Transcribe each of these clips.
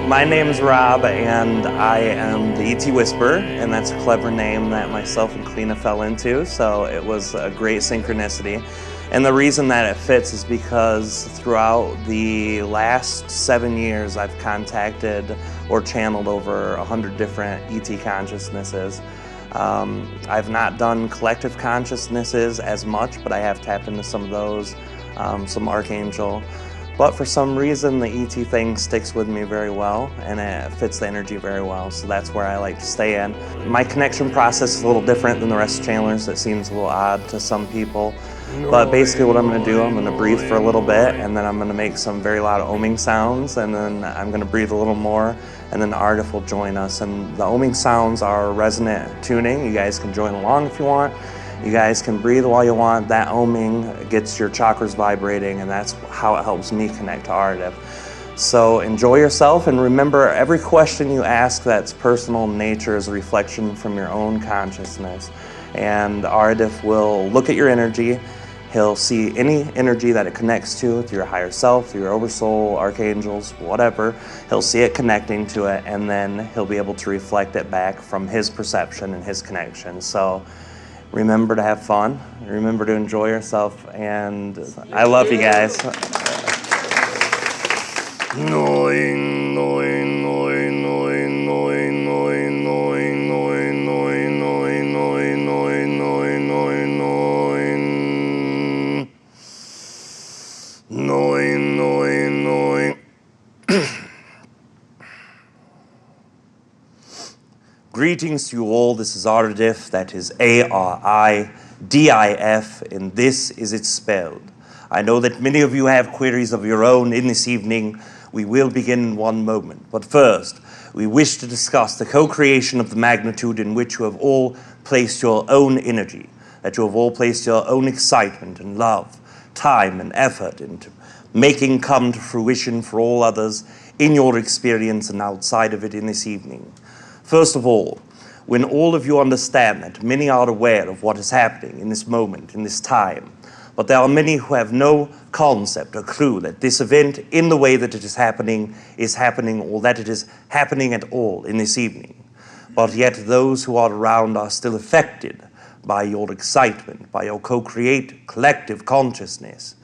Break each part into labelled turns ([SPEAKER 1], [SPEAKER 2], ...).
[SPEAKER 1] My name's Rob, and I am the ET Whisperer, and that's a clever name that myself and Kalina fell into, so it was a great synchronicity. And the reason that it fits is because throughout the last 7 years, I've contacted or channeled over 100 different ET consciousnesses. I've not done collective consciousnesses as much, but I have tapped into some of those, some Archangel. But for some reason, the ET thing sticks with me very well, and it fits the energy very well, so that's where I like to stay in. My connection process is a little different than the rest of channelers. It seems a little odd to some people. But basically what I'm going to do, I'm going to breathe for a little bit, and then I'm going to make some very loud oming sounds, and then I'm going to breathe a little more, and then the artist will join us. And the oming sounds are resonant tuning. You guys can join along if you want. You guys can breathe while you want. That oming gets your chakras vibrating, and that's how it helps me connect to Ardif. So enjoy yourself, and remember, every question you ask that's personal in nature is a reflection from your own consciousness. And Ardif will look at your energy. He'll see any energy that it connects to your higher self, your oversoul, archangels, whatever. He'll see it connecting to it, and then he'll be able to reflect it back from his perception and his connection. So remember to have fun, remember to enjoy yourself, and I love you guys. Greetings to you all. This is Ardif, that is A-R-I-D-I-F, and this is it spelled. I know that many of you have queries of your own in this evening. We will begin in one moment. But first, we wish to discuss the co-creation of the magnitude in which you have all placed your own energy, that you have all placed your own excitement and love, time and effort into making come to fruition for all others in your experience and outside of it in this evening. First of all, when all of you understand that many are aware of what is happening in this moment, in this time, but there are many who have no concept or clue that this event, in the way that it is happening, or that it is happening at all in this evening. But yet those who are around are still affected by your excitement, by your co-create collective consciousness,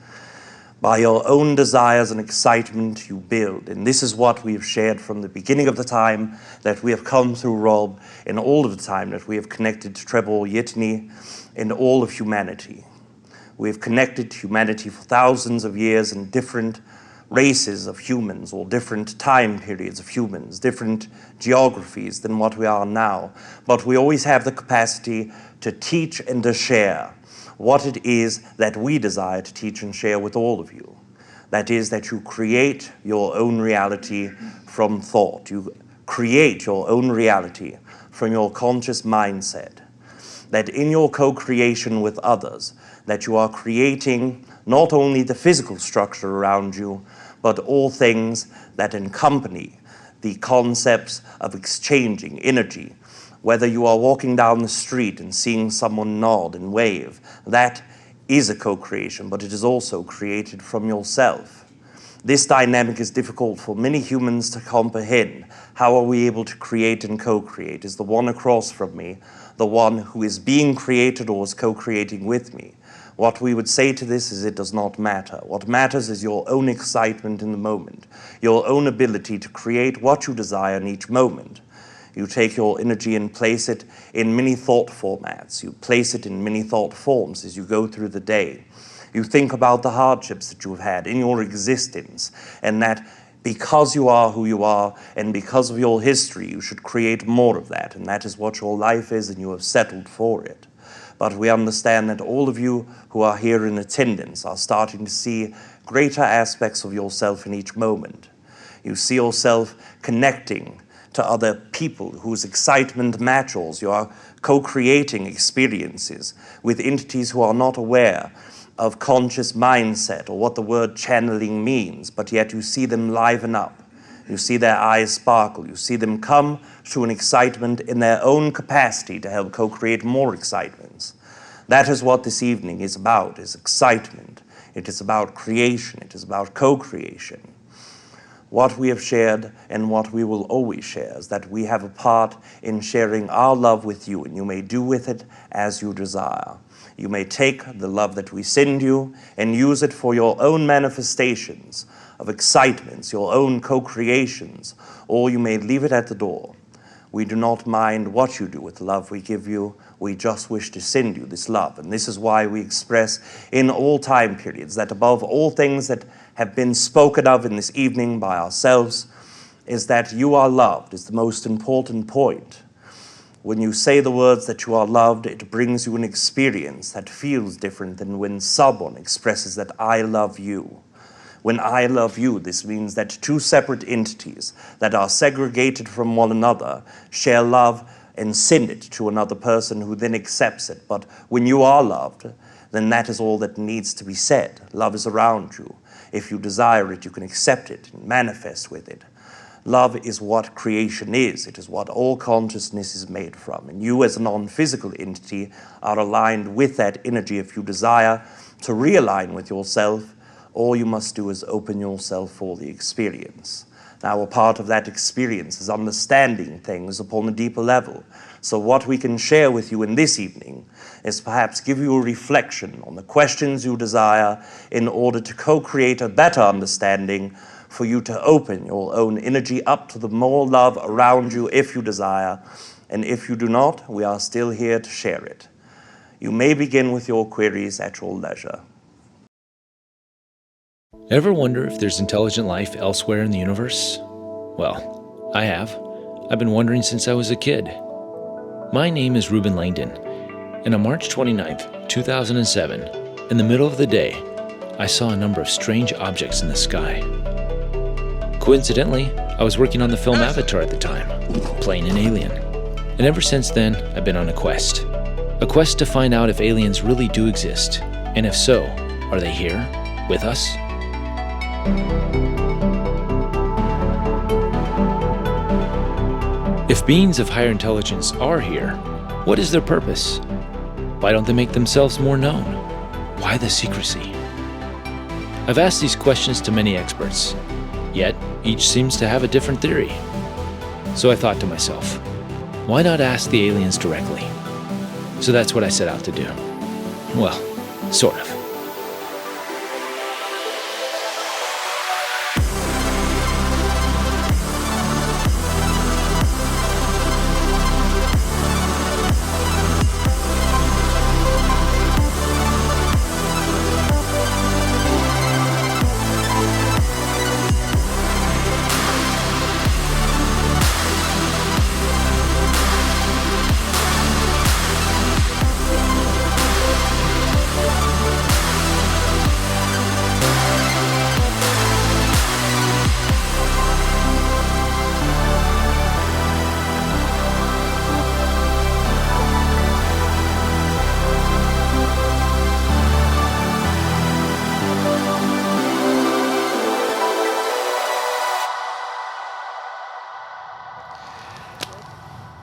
[SPEAKER 1] by your own desires and excitement you build. And this is what we have shared from the beginning of the time that we have come through Rob, and all of the time that we have connected to Trebor Yitni and all of humanity. We have connected humanity for thousands of years in different races of humans, or different time periods of humans, different geographies than what we are now. But we always have the capacity to teach and to share what it is that we desire to teach and share with all of you. That is, that you create your own reality from thought. You create your own reality from your conscious mindset. That in your co-creation with others, that you are creating not only the physical structure around you, but all things that accompany the concepts of exchanging energy. Whether you are walking down the street and seeing someone nod and wave, that is a co-creation, but it is also created from yourself. This dynamic is difficult for many humans to comprehend. How are we able to create and co-create? Is the one across from me the one who is being created or is co-creating with me? What we would say to this is it does not matter. What matters is your own excitement in the moment, your own ability to create what you desire in each moment. You take your energy and place it in many thought formats. You place it in many thought forms as you go through the day. You think about the hardships that you've had in your existence, and that because you are who you are and because of your history, you should create more of that, and that is what your life is, and you have settled for it. But we understand that all of you who are here in attendance are starting to see greater aspects of yourself in each moment. You see yourself connecting to other people whose excitement matches. You are co-creating experiences with entities who are not aware of conscious mindset or what the word channeling means, but yet you see them liven up. You see their eyes sparkle. You see them come to an excitement in their own capacity to help co-create more excitements. That is what this evening is about, is excitement. It is about creation. It is about co-creation. what we have shared and what we will always share is that we have a part in sharing our love with you, and you may do with it as you desire. You may take the love that we send you and use it for your own manifestations of excitements, your own co-creations, or you may leave it at the door. We do not mind what you do with the love we give you. We just wish to send you this love. And this is why we express in all time periods that above all things that have been spoken of in this evening by ourselves is that you are loved is the most important point. When you say the words that you are loved, it brings you an experience that feels different than when someone expresses that I love you. When I love you, this means that two separate entities that are segregated from one another share love and send it to another person who then accepts it. But when you are loved, then that is all that needs to be said. Love is around you. If you desire it, you can accept it and manifest with it. Love is what creation is. It is what all consciousness is made from. And you as a non-physical entity are aligned with that energy. If you desire to realign with yourself, all you must do is open yourself for the experience. Now, a part of that experience is understanding things upon a deeper level. So what we can share with you in this evening is perhaps give you a reflection on the questions you desire in order to co-create a better understanding for you to open your own energy up to the more love around you if you desire. And if you do not, we are still here to share it. You may begin with your queries at your leisure.
[SPEAKER 2] Ever wonder if there's intelligent life elsewhere in the universe? Well, I have. I've been wondering since I was a kid. My name is Reuben Langdon, and on March 29th, 2007, in the middle of the day, I saw a number of strange objects in the sky. Coincidentally, I was working on the film Avatar at the time, playing an alien. And ever since then, I've been on a quest to find out if aliens really do exist, and if so, are they here with us? If beings of higher intelligence are here, what is their purpose? Why don't they make themselves more known? Why the secrecy? I've asked these questions to many experts, yet each seems to have a different theory. So I thought to myself, why not ask the aliens directly? So that's what I set out to do. Well, sort of.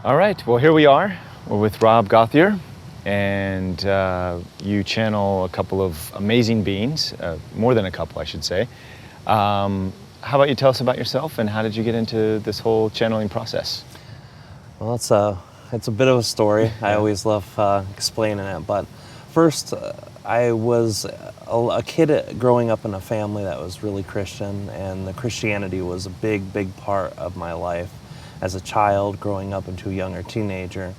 [SPEAKER 3] All right, well, here we are. We're with Gauthier, and you channel a couple of amazing beings, more than a couple, I should say. How about you tell us about yourself, and how did you get into this whole channeling process?
[SPEAKER 4] Well, it's a bit of a story. I always love explaining it, but first, I was a kid growing up in a family that was really Christian, and the Christianity was a big part of my life as a child, growing up into a younger teenager.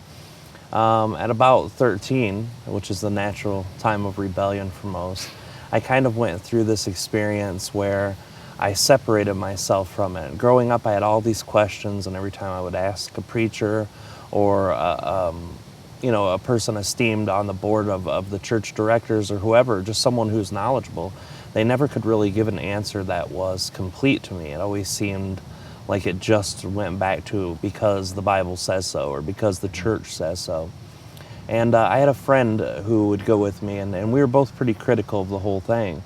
[SPEAKER 4] At about 13, which is the natural time of rebellion for most, I kind of went through this experience where I separated myself from it. Growing up, I had all these questions, and every time I would ask a preacher or a person esteemed on the board of the church directors or whoever, just someone who's knowledgeable, they never could really give an answer that was complete to me. It always seemed like it just went back to because the Bible says so or because the church says so. And I had a friend who would go with me, and we were both pretty critical of the whole thing.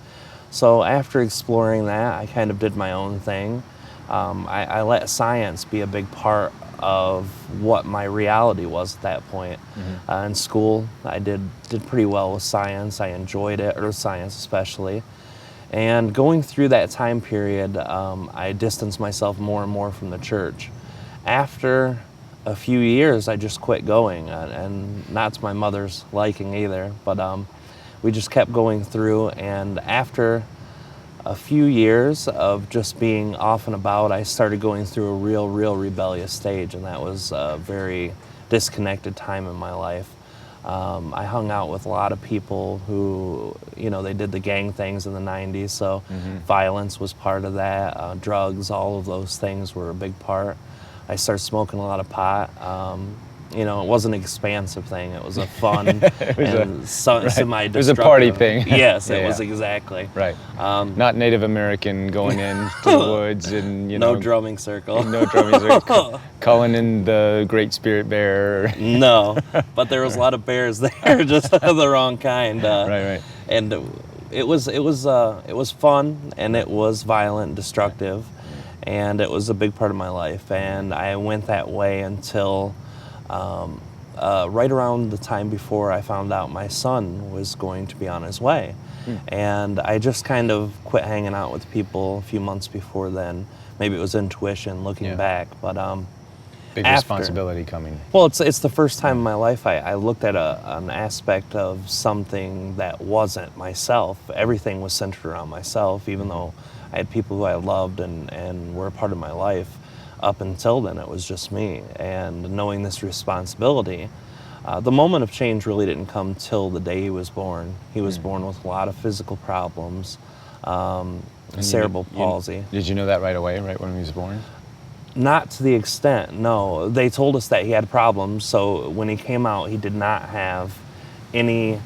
[SPEAKER 4] So after exploring that, I kind of did my own thing. I let science be a big part of what my reality was at that point. In school, I did pretty well with science. I enjoyed it, earth science especially. And going through that time period, I distanced myself more and more from the church. After a few years, I just quit going, and not to my mother's liking either, but we just kept going through, and after a few years of just being off and about, I started going through a real rebellious stage, and that was a very disconnected time in my life. I hung out with a lot of people who, they did the gang things in the 90s, so violence was part of that. Drugs, all of those things were a big part. I started smoking a lot of pot. It wasn't an expansive thing. It was a fun and semi-destructive.
[SPEAKER 3] It was a party thing.
[SPEAKER 4] Yes, it was exactly.
[SPEAKER 3] Right. Not Native American going into the woods and,
[SPEAKER 4] No drumming circle.
[SPEAKER 3] No drumming circle. Calling in the Great Spirit Bear.
[SPEAKER 4] No, but there was a lot of bears there, just the wrong kind.
[SPEAKER 3] Right.
[SPEAKER 4] And it was fun, and it was violent and destructive, and it was a big part of my life. And I went that way until right around the time before I found out my son was going to be on his way. And I just kind of quit hanging out with people a few months before then. Maybe it was intuition looking back, but
[SPEAKER 3] big responsibility coming.
[SPEAKER 4] Well, it's the first time in my life I looked at an aspect of something that wasn't myself. Everything was centered around myself, even though I had people who I loved and were a part of my life. Up until then, it was just me. And knowing this responsibility, the moment of change really didn't come till the day he was born. He was born with a lot of physical problems, cerebral palsy.
[SPEAKER 3] Did you know that right away, right when he was born?
[SPEAKER 4] Not to the extent, no. They told us that he had problems, so when he came out, he did not have any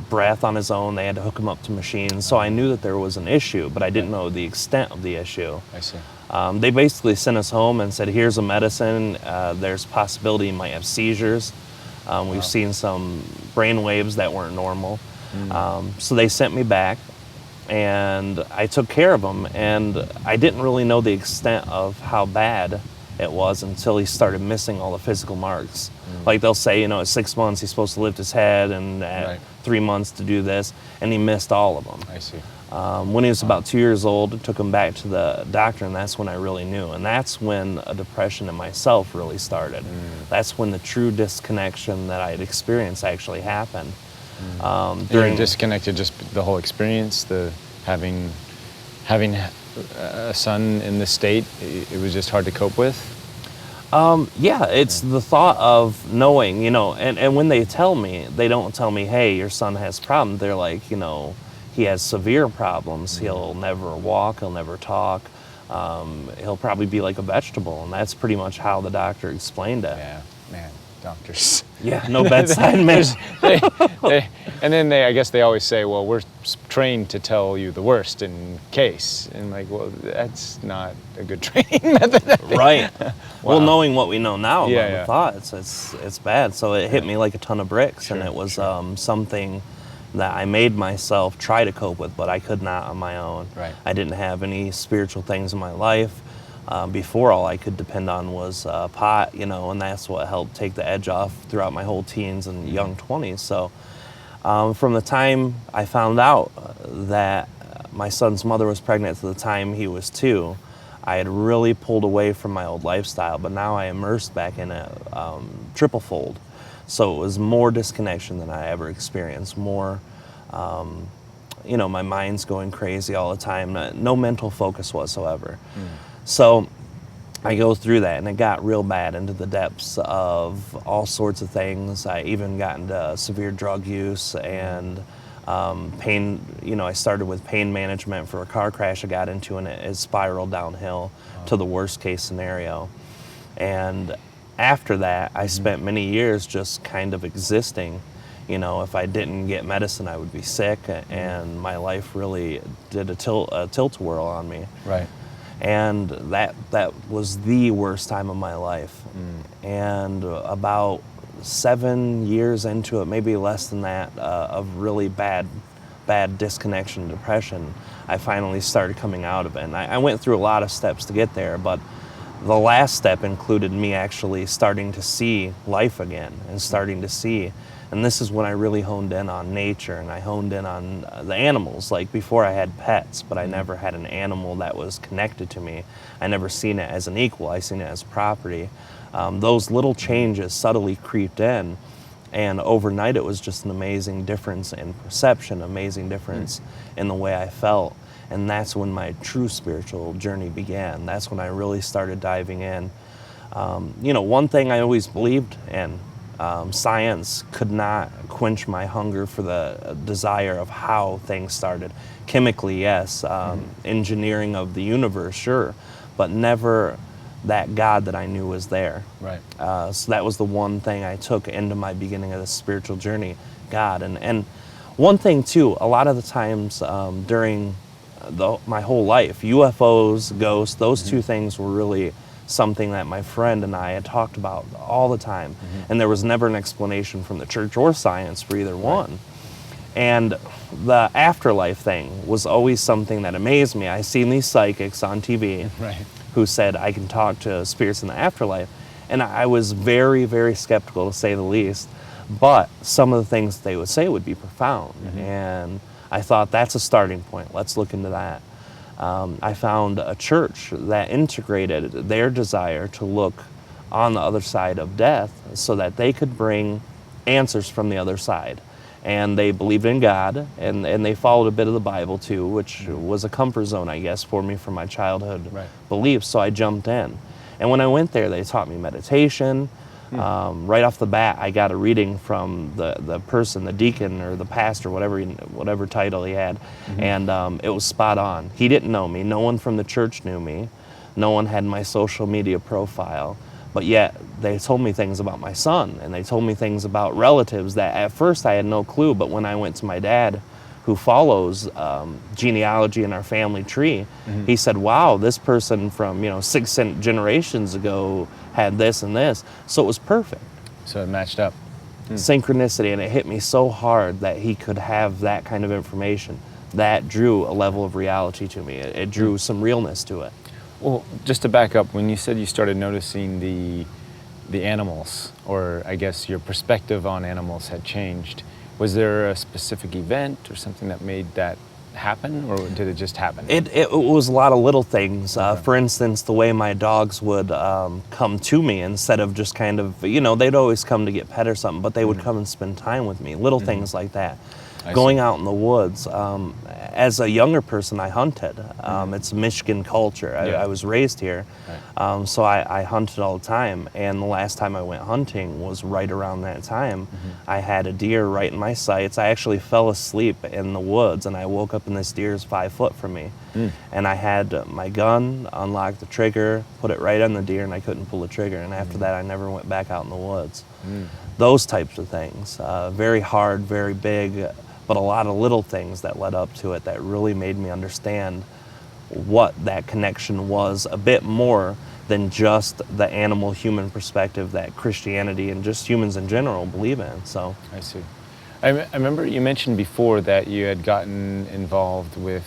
[SPEAKER 4] breath on his own. They had to hook him up to machines, so I knew that there was an issue, but I didn't know the extent of the issue.
[SPEAKER 3] I see.
[SPEAKER 4] They basically sent us home and said, here's a medicine, there's possibility you might have seizures. We've seen some brain waves that weren't normal. So they sent me back, and I took care of him, and I didn't really know the extent of how bad it was until he started missing all the physical marks. Like they'll say, at 6 months he's supposed to lift his head, and at 3 months to do this, and he missed all of them.
[SPEAKER 3] I see.
[SPEAKER 4] When he was about 2 years old, I took him back to the doctor, and that's when I really knew. And that's when a depression in myself really started. That's when the true disconnection that I had experienced actually happened.
[SPEAKER 3] During disconnected, just the whole experience, the having a son in this state, it was just hard to cope with?
[SPEAKER 4] Yeah, it's the thought of knowing, and when they tell me, they don't tell me, hey, your son has problems. They're like, he has severe problems. He'll never walk, he'll never talk. He'll probably be like a vegetable, and that's pretty much how the doctor explained it.
[SPEAKER 3] Yeah, man, doctors.
[SPEAKER 4] Yeah, no bedside manner.
[SPEAKER 3] And then I guess they always say, well, we're trained to tell you the worst in case. And like, well, that's not a good training method.
[SPEAKER 4] Right. Well, knowing what we know now about the thoughts, it's bad. So it hit me like a ton of bricks, and it was something that I made myself try to cope with, but I could not on my own.
[SPEAKER 3] Right.
[SPEAKER 4] I didn't have any spiritual things in my life. Before, all I could depend on was pot, and that's what helped take the edge off throughout my whole teens and young 20s. So from the time I found out that my son's mother was pregnant to the time he was 2, I had really pulled away from my old lifestyle, but now I immersed back in it triple fold. So it was more disconnection than I ever experienced, more, my mind's going crazy all the time, no mental focus whatsoever. So I go through that, and it got real bad into the depths of all sorts of things. I even got into severe drug use and pain. I started with pain management for a car crash I got into, and it spiraled downhill to the worst case scenario. And after that, I spent many years just kind of existing. If I didn't get medicine, I would be sick, and my life really did a tilt-a-whirl on me.
[SPEAKER 3] Right.
[SPEAKER 4] And that was the worst time of my life. And about 7 years into it, maybe less than that, of really bad disconnection and depression, I finally started coming out of it. And I went through a lot of steps to get there, but the last step included me actually starting to see life again and starting to see. And this is when I really honed in on nature, and I honed in on the animals. Like before I had pets, but I never had an animal that was connected to me. I never seen it as an equal, I seen it as property. Those little changes subtly creeped in, and overnight it was just an amazing difference in perception, amazing difference in the way I felt. And that's when my true spiritual journey began. That's when I really started diving in. One thing I always believed in, science could not quench my hunger for the desire of how things started. Chemically, yes. Engineering of the universe, sure. But never that God that I knew was there.
[SPEAKER 3] Right.
[SPEAKER 4] So that was the one thing I took into my beginning of the spiritual journey, God. And one thing too, a lot of the times during my whole life, UFOs, ghosts, those two things were really something that my friend and I had talked about all the time. And there was never an explanation from the church or science for either one. And the afterlife thing was always something that amazed me. I seen these psychics on TV who said I can talk to spirits in the afterlife. And I was very, very skeptical, to say the least. But some of the things they would say would be profound. And I thought, that's a starting point. Let's look into that. I found a church that integrated their desire to look on the other side of death so that they could bring answers from the other side. And they believed in God, and they followed a bit of the Bible too, which was a comfort zone, I guess, for me from my childhood beliefs, so I jumped in. And when I went there, they taught me meditation. Right off the bat, I got a reading from the person, the deacon or the pastor, whatever title he had, and it was spot on. He didn't know me. No one from the church knew me. No one had my social media profile. But yet, they told me things about my son, and they told me things about relatives that at first I had no clue, but when I went to my dad, who follows genealogy in our family tree, he said, wow, this person from 6 generations ago had this and this. So it was perfect.
[SPEAKER 3] So it matched up.
[SPEAKER 4] Synchronicity, and it hit me so hard that he could have that kind of information. That drew a level of reality to me. It drew some realness to it.
[SPEAKER 3] Well, just to back up, when you said you started noticing the animals, or I guess your perspective on animals had changed, was there a specific event or something that made that happen, or did it just happen?
[SPEAKER 4] It was a lot of little things. For instance, the way my dogs would come to me instead of just kind of, they'd always come to get pet or something, but they would come and spend time with me. Little things like that. Going out in the woods. As a younger person, I hunted. It's Michigan culture. I was raised here, so I hunted all the time. And the last time I went hunting was right around that time. I had a deer right in my sights. I actually fell asleep in the woods, and I woke up and this deer is 5 foot from me. And I had my gun, unlocked the trigger, put it right on the deer, and I couldn't pull the trigger. And after that, I never went back out in the woods. Those types of things. Very hard, very big, but a lot of little things that led up to it that really made me understand what that connection was a bit more than just the animal-human perspective that Christianity and just humans in general believe in. So
[SPEAKER 3] I see. I remember you mentioned before that you had gotten involved with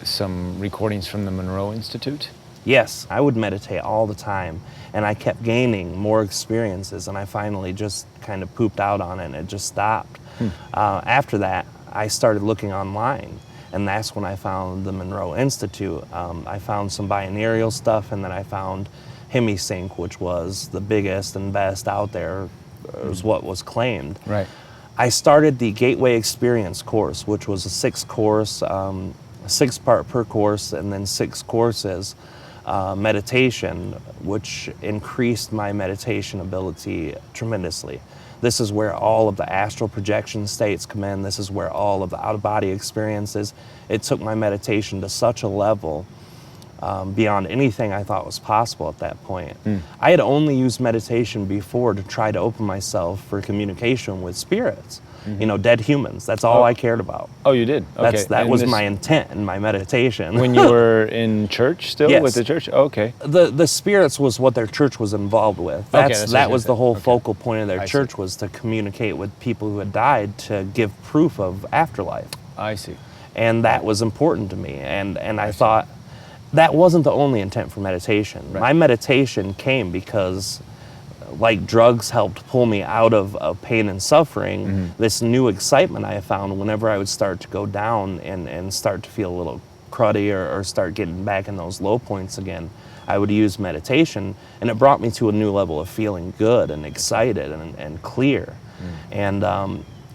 [SPEAKER 3] some recordings from the Monroe Institute.
[SPEAKER 4] Yes, I would meditate all the time, and I kept gaining more experiences, and I finally just kind of pooped out on it, and it just stopped. After that, I started looking online, and that's when I found the Monroe Institute. I found some binaural stuff, and then I found Hemisync, which was the biggest and best out there, is what was claimed.
[SPEAKER 3] Right.
[SPEAKER 4] I started the Gateway Experience course, which was a 6-course, 6-part per course, and then 6 courses. Meditation, which increased my meditation ability tremendously. This is where all of the astral projection states come in. This is where all of the out-of-body experiences. It took my meditation to such a level beyond anything I thought was possible at that point. I had only used meditation before to try to open myself for communication with spirits. Dead humans. That's all I cared about.
[SPEAKER 3] Oh, you did? Okay.
[SPEAKER 4] That was my intent in my meditation.
[SPEAKER 3] When you were in church still?
[SPEAKER 4] Yes.
[SPEAKER 3] With the church? Oh, okay.
[SPEAKER 4] The spirits was what their church was involved with. That was the whole focal point of their church, was to communicate with people who had died to give proof of afterlife.
[SPEAKER 3] I see.
[SPEAKER 4] And that was important to me. And I thought, that wasn't the only intent for meditation.
[SPEAKER 3] Right.
[SPEAKER 4] My meditation came because, like drugs helped pull me out of pain and suffering, this new excitement I found whenever I would start to go down and start to feel a little cruddy or start getting back in those low points again, I would use meditation, and it brought me to a new level of feeling good and excited and clear. And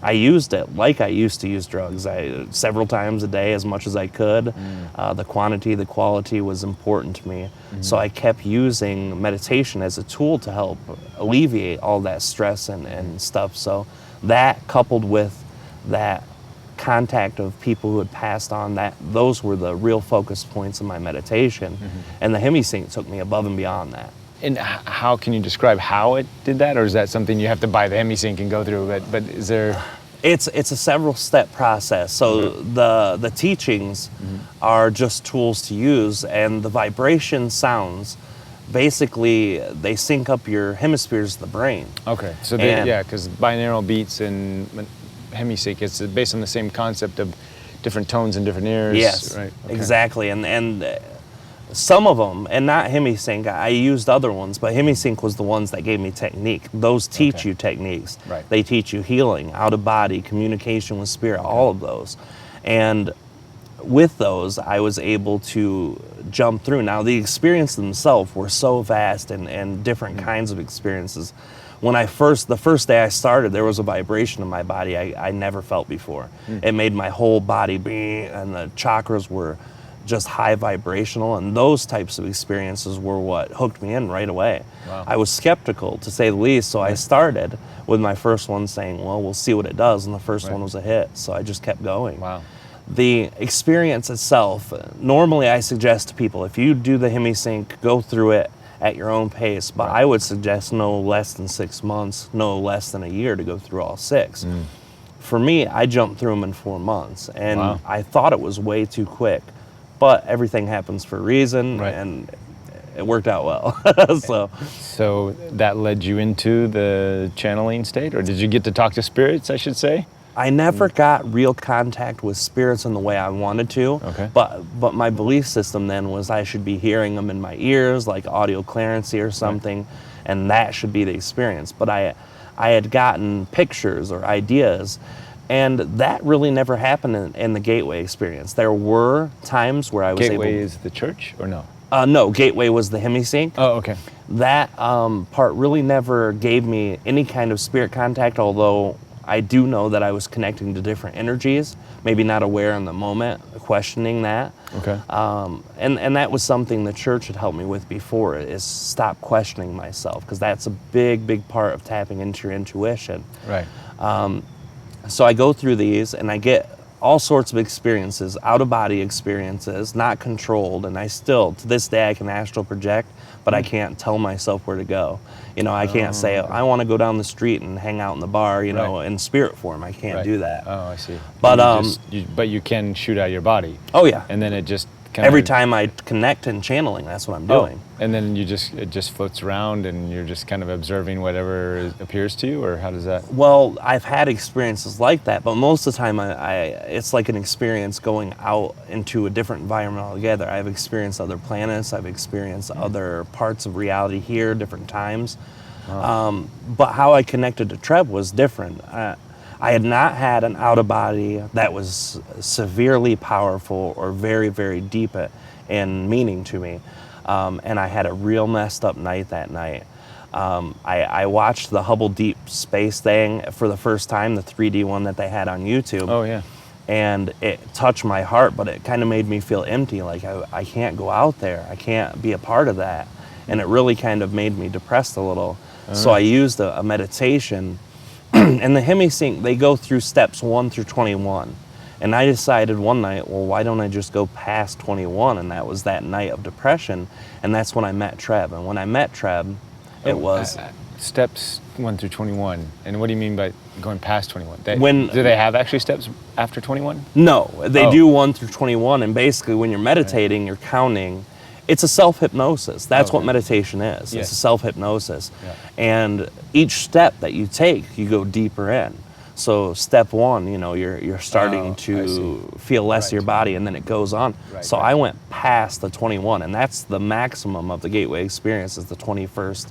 [SPEAKER 4] I used it like I used to use drugs, several times a day, as much as I could. The quantity, the quality was important to me. So I kept using meditation as a tool to help alleviate all that stress and stuff. So that, coupled with that contact of people who had passed on, those were the real focus points of my meditation. And the HemiSync took me above and beyond that.
[SPEAKER 3] And how can you describe how it did that, or is that something you have to buy the HemiSync and go through? But is there?
[SPEAKER 4] It's a several step process. So the teachings are just tools to use, and the vibration sounds, basically they sync up your hemispheres of the brain.
[SPEAKER 3] Okay, so
[SPEAKER 4] And-
[SPEAKER 3] yeah, because binaural beats and HemiSync, it's based on the same concept of different tones in different ears.
[SPEAKER 4] Yes,
[SPEAKER 3] right. Okay.
[SPEAKER 4] exactly. And some of them, and not HemiSync, I used other ones, but HemiSync was the ones that gave me technique. Those teach you techniques.
[SPEAKER 3] Right.
[SPEAKER 4] They teach you healing, out of body, communication with spirit, all of those. And with those, I was able to jump through. Now, the experiences themselves were so vast and different kinds of experiences. When the first day I started, there was a vibration in my body I never felt before. It made my whole body beat, and the chakras were just high vibrational, and those types of experiences were what hooked me in right away.
[SPEAKER 3] Wow.
[SPEAKER 4] I was skeptical, to say the least, so I started with my first one saying, well, we'll see what it does, and the first one was a hit, so I just kept going.
[SPEAKER 3] Wow.
[SPEAKER 4] The experience itself, normally I suggest to people, if you do the HemiSync, go through it at your own pace, but I would suggest no less than 6 months, no less than a year to go through all 6. For me, I jumped through them in 4 months, and
[SPEAKER 3] Wow.
[SPEAKER 4] I thought it was way too quick, but everything happens for a reason,
[SPEAKER 3] Right.
[SPEAKER 4] and it worked out well.
[SPEAKER 3] So that led you into the channeling state, or did you get to talk to spirits, I should say?
[SPEAKER 4] I never got real contact with spirits in the way I wanted to.
[SPEAKER 3] Okay.
[SPEAKER 4] But my belief system then was I should be hearing them in my ears, like audio clarency or something, and that should be the experience. But I had gotten pictures or ideas, and that really never happened in the Gateway experience. There were times where I was
[SPEAKER 3] Gateway
[SPEAKER 4] able.
[SPEAKER 3] is the church, or no?
[SPEAKER 4] No, Gateway was the HemiSync.
[SPEAKER 3] Oh, okay.
[SPEAKER 4] That part really never gave me any kind of spirit contact, although I do know that I was connecting to different energies, maybe not aware in the moment, questioning that.
[SPEAKER 3] Okay.
[SPEAKER 4] And that was something the church had helped me with before, is stop questioning myself, because that's a big, big part of tapping into your intuition.
[SPEAKER 3] Right.
[SPEAKER 4] So I go through these, and I get all sorts of experiences, out-of-body experiences, not controlled, and I still, to this day, I can astral project, but I can't tell myself where to go. You know, I can't say, I want to go down the street and hang out in the bar, you know, in spirit form. I can't
[SPEAKER 3] Right.
[SPEAKER 4] do that.
[SPEAKER 3] Oh, I see.
[SPEAKER 4] But,
[SPEAKER 3] but you can shoot out your body,
[SPEAKER 4] Oh, yeah.
[SPEAKER 3] and then it just kind
[SPEAKER 4] Every time I connect and channeling, that's what I'm doing.
[SPEAKER 3] And then it just floats around, and you're just kind of observing whatever appears to you, or how does that?
[SPEAKER 4] Well, I've had experiences like that, but most of the time it's like an experience going out into a different environment altogether. I've experienced other planets, I've experienced other parts of reality here, different times. But how I connected to Trev was different. I had not had an out-of-body that was severely powerful or very, very deep in meaning to me. And I had a real messed up night that night. I watched the Hubble Deep Space thing for the first time, the 3D one that they had on YouTube.
[SPEAKER 3] Oh, yeah.
[SPEAKER 4] And it touched my heart, but it kind of made me feel empty, like I can't go out there. I can't be a part of that. And it really kind of made me depressed a little. So I used a meditation. And the HemiSync, they go through steps 1 through 21. And I decided one night, well, why don't I just go past 21? And that was that night of depression. And that's when I met Trev. And when I met Trev, it was...
[SPEAKER 3] Steps 1 through 21. And what do you mean by going past 21? Do they have actually steps after 21?
[SPEAKER 4] No, they do 1 through 21. And basically, when you're meditating, you're counting. It's a self-hypnosis. That's what meditation is.
[SPEAKER 3] Yes.
[SPEAKER 4] It's a self-hypnosis.
[SPEAKER 3] Yeah.
[SPEAKER 4] And each step that you take, you go deeper in. So step one, you're starting
[SPEAKER 3] I
[SPEAKER 4] to
[SPEAKER 3] see.
[SPEAKER 4] feel less of your
[SPEAKER 3] Right.
[SPEAKER 4] body, and then it goes on.
[SPEAKER 3] Right,
[SPEAKER 4] So
[SPEAKER 3] right.
[SPEAKER 4] I went past the 21, and that's the maximum of the gateway experience is the 21st.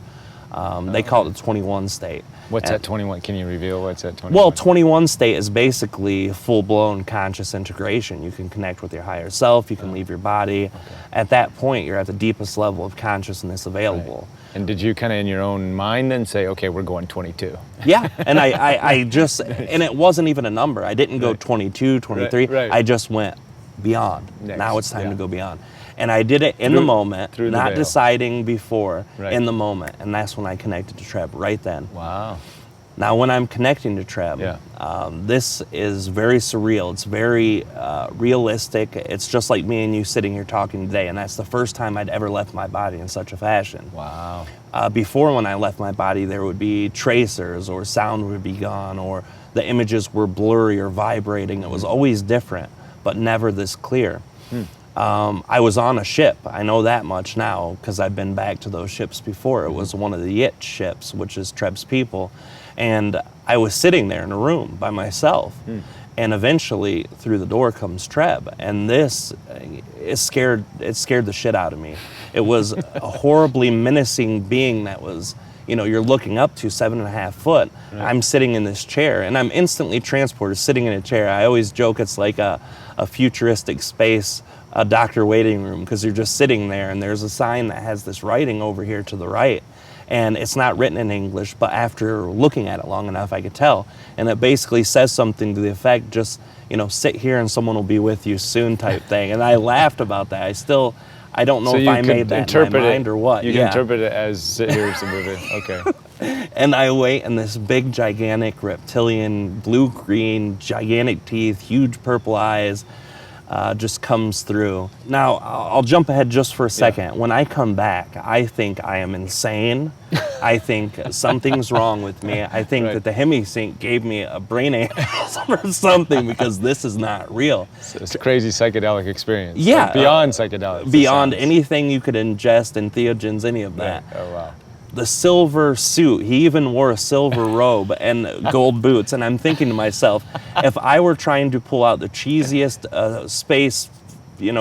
[SPEAKER 4] They call it the 21 state.
[SPEAKER 3] What's
[SPEAKER 4] And-
[SPEAKER 3] that 21? Can you reveal what's that 21?
[SPEAKER 4] Well, 21 state is basically full-blown conscious integration. You can connect with your higher self, you can leave your body. At that point, you're at the deepest level of consciousness available.
[SPEAKER 3] And did you kind of in your own mind then say, okay, we're going 22?
[SPEAKER 4] Yeah, and I just, and it wasn't even a number. I didn't go
[SPEAKER 3] Right.
[SPEAKER 4] 22, 23.
[SPEAKER 3] Right.
[SPEAKER 4] I just went beyond.
[SPEAKER 3] Next,
[SPEAKER 4] Now it's time
[SPEAKER 3] yeah.
[SPEAKER 4] to go beyond. And I did it in the
[SPEAKER 3] Through-
[SPEAKER 4] moment,
[SPEAKER 3] through the
[SPEAKER 4] not
[SPEAKER 3] veil.
[SPEAKER 4] deciding before,
[SPEAKER 3] Right.
[SPEAKER 4] in the moment. And that's when I connected to Treb, right then.
[SPEAKER 3] Wow.
[SPEAKER 4] Now, when I'm connecting to Treb,
[SPEAKER 3] Yeah.
[SPEAKER 4] this is very surreal. It's very realistic. It's just like me and you sitting here talking today, and that's the first time I'd ever left my body in such a fashion.
[SPEAKER 3] Wow.
[SPEAKER 4] Before, when I left my body, there would be tracers, or sound would be gone, or the images were blurry or vibrating. It was always different, but never this clear. I was on a ship. I know that much now because I've been back to those ships before. It was one of the Yit ships, which is Treb's people. And I was sitting there in a room by myself. And eventually, through the door comes Treb. And this, it scared the shit out of me. It was a horribly menacing being that was, you're looking up to 7.5 foot. Right. I'm sitting in this chair, and I'm instantly transported sitting in a chair. I always joke it's like a futuristic space, a doctor waiting room, because you're just sitting there, and there's a sign that has this writing over here to the right. And it's not written in English, but after looking at it long enough, I could tell. And it basically says something to the effect, just, sit here and someone will be with you soon type thing. And I laughed about that. I don't know
[SPEAKER 3] So
[SPEAKER 4] if
[SPEAKER 3] you
[SPEAKER 4] I
[SPEAKER 3] could
[SPEAKER 4] made that in my
[SPEAKER 3] interpret
[SPEAKER 4] mind
[SPEAKER 3] it,
[SPEAKER 4] or what.
[SPEAKER 3] You can interpret it as sit here some movie. Okay.
[SPEAKER 4] And I wait, and this big, gigantic reptilian, blue-green, gigantic teeth, huge purple eyes, just comes through. Now, I'll jump ahead just for a second. Yeah. When I come back, I think I am insane. I think something's wrong with me. I think that the hemisync gave me a brain aneurysm or something, because this is not real.
[SPEAKER 3] It's a crazy psychedelic experience.
[SPEAKER 4] Yeah.
[SPEAKER 3] Like beyond psychedelics.
[SPEAKER 4] Beyond anything you could ingest, entheogens, any of that.
[SPEAKER 3] Right. Oh, wow.
[SPEAKER 4] The silver suit, he even wore a silver robe and gold boots. And I'm thinking to myself, if I were trying to pull out the cheesiest space,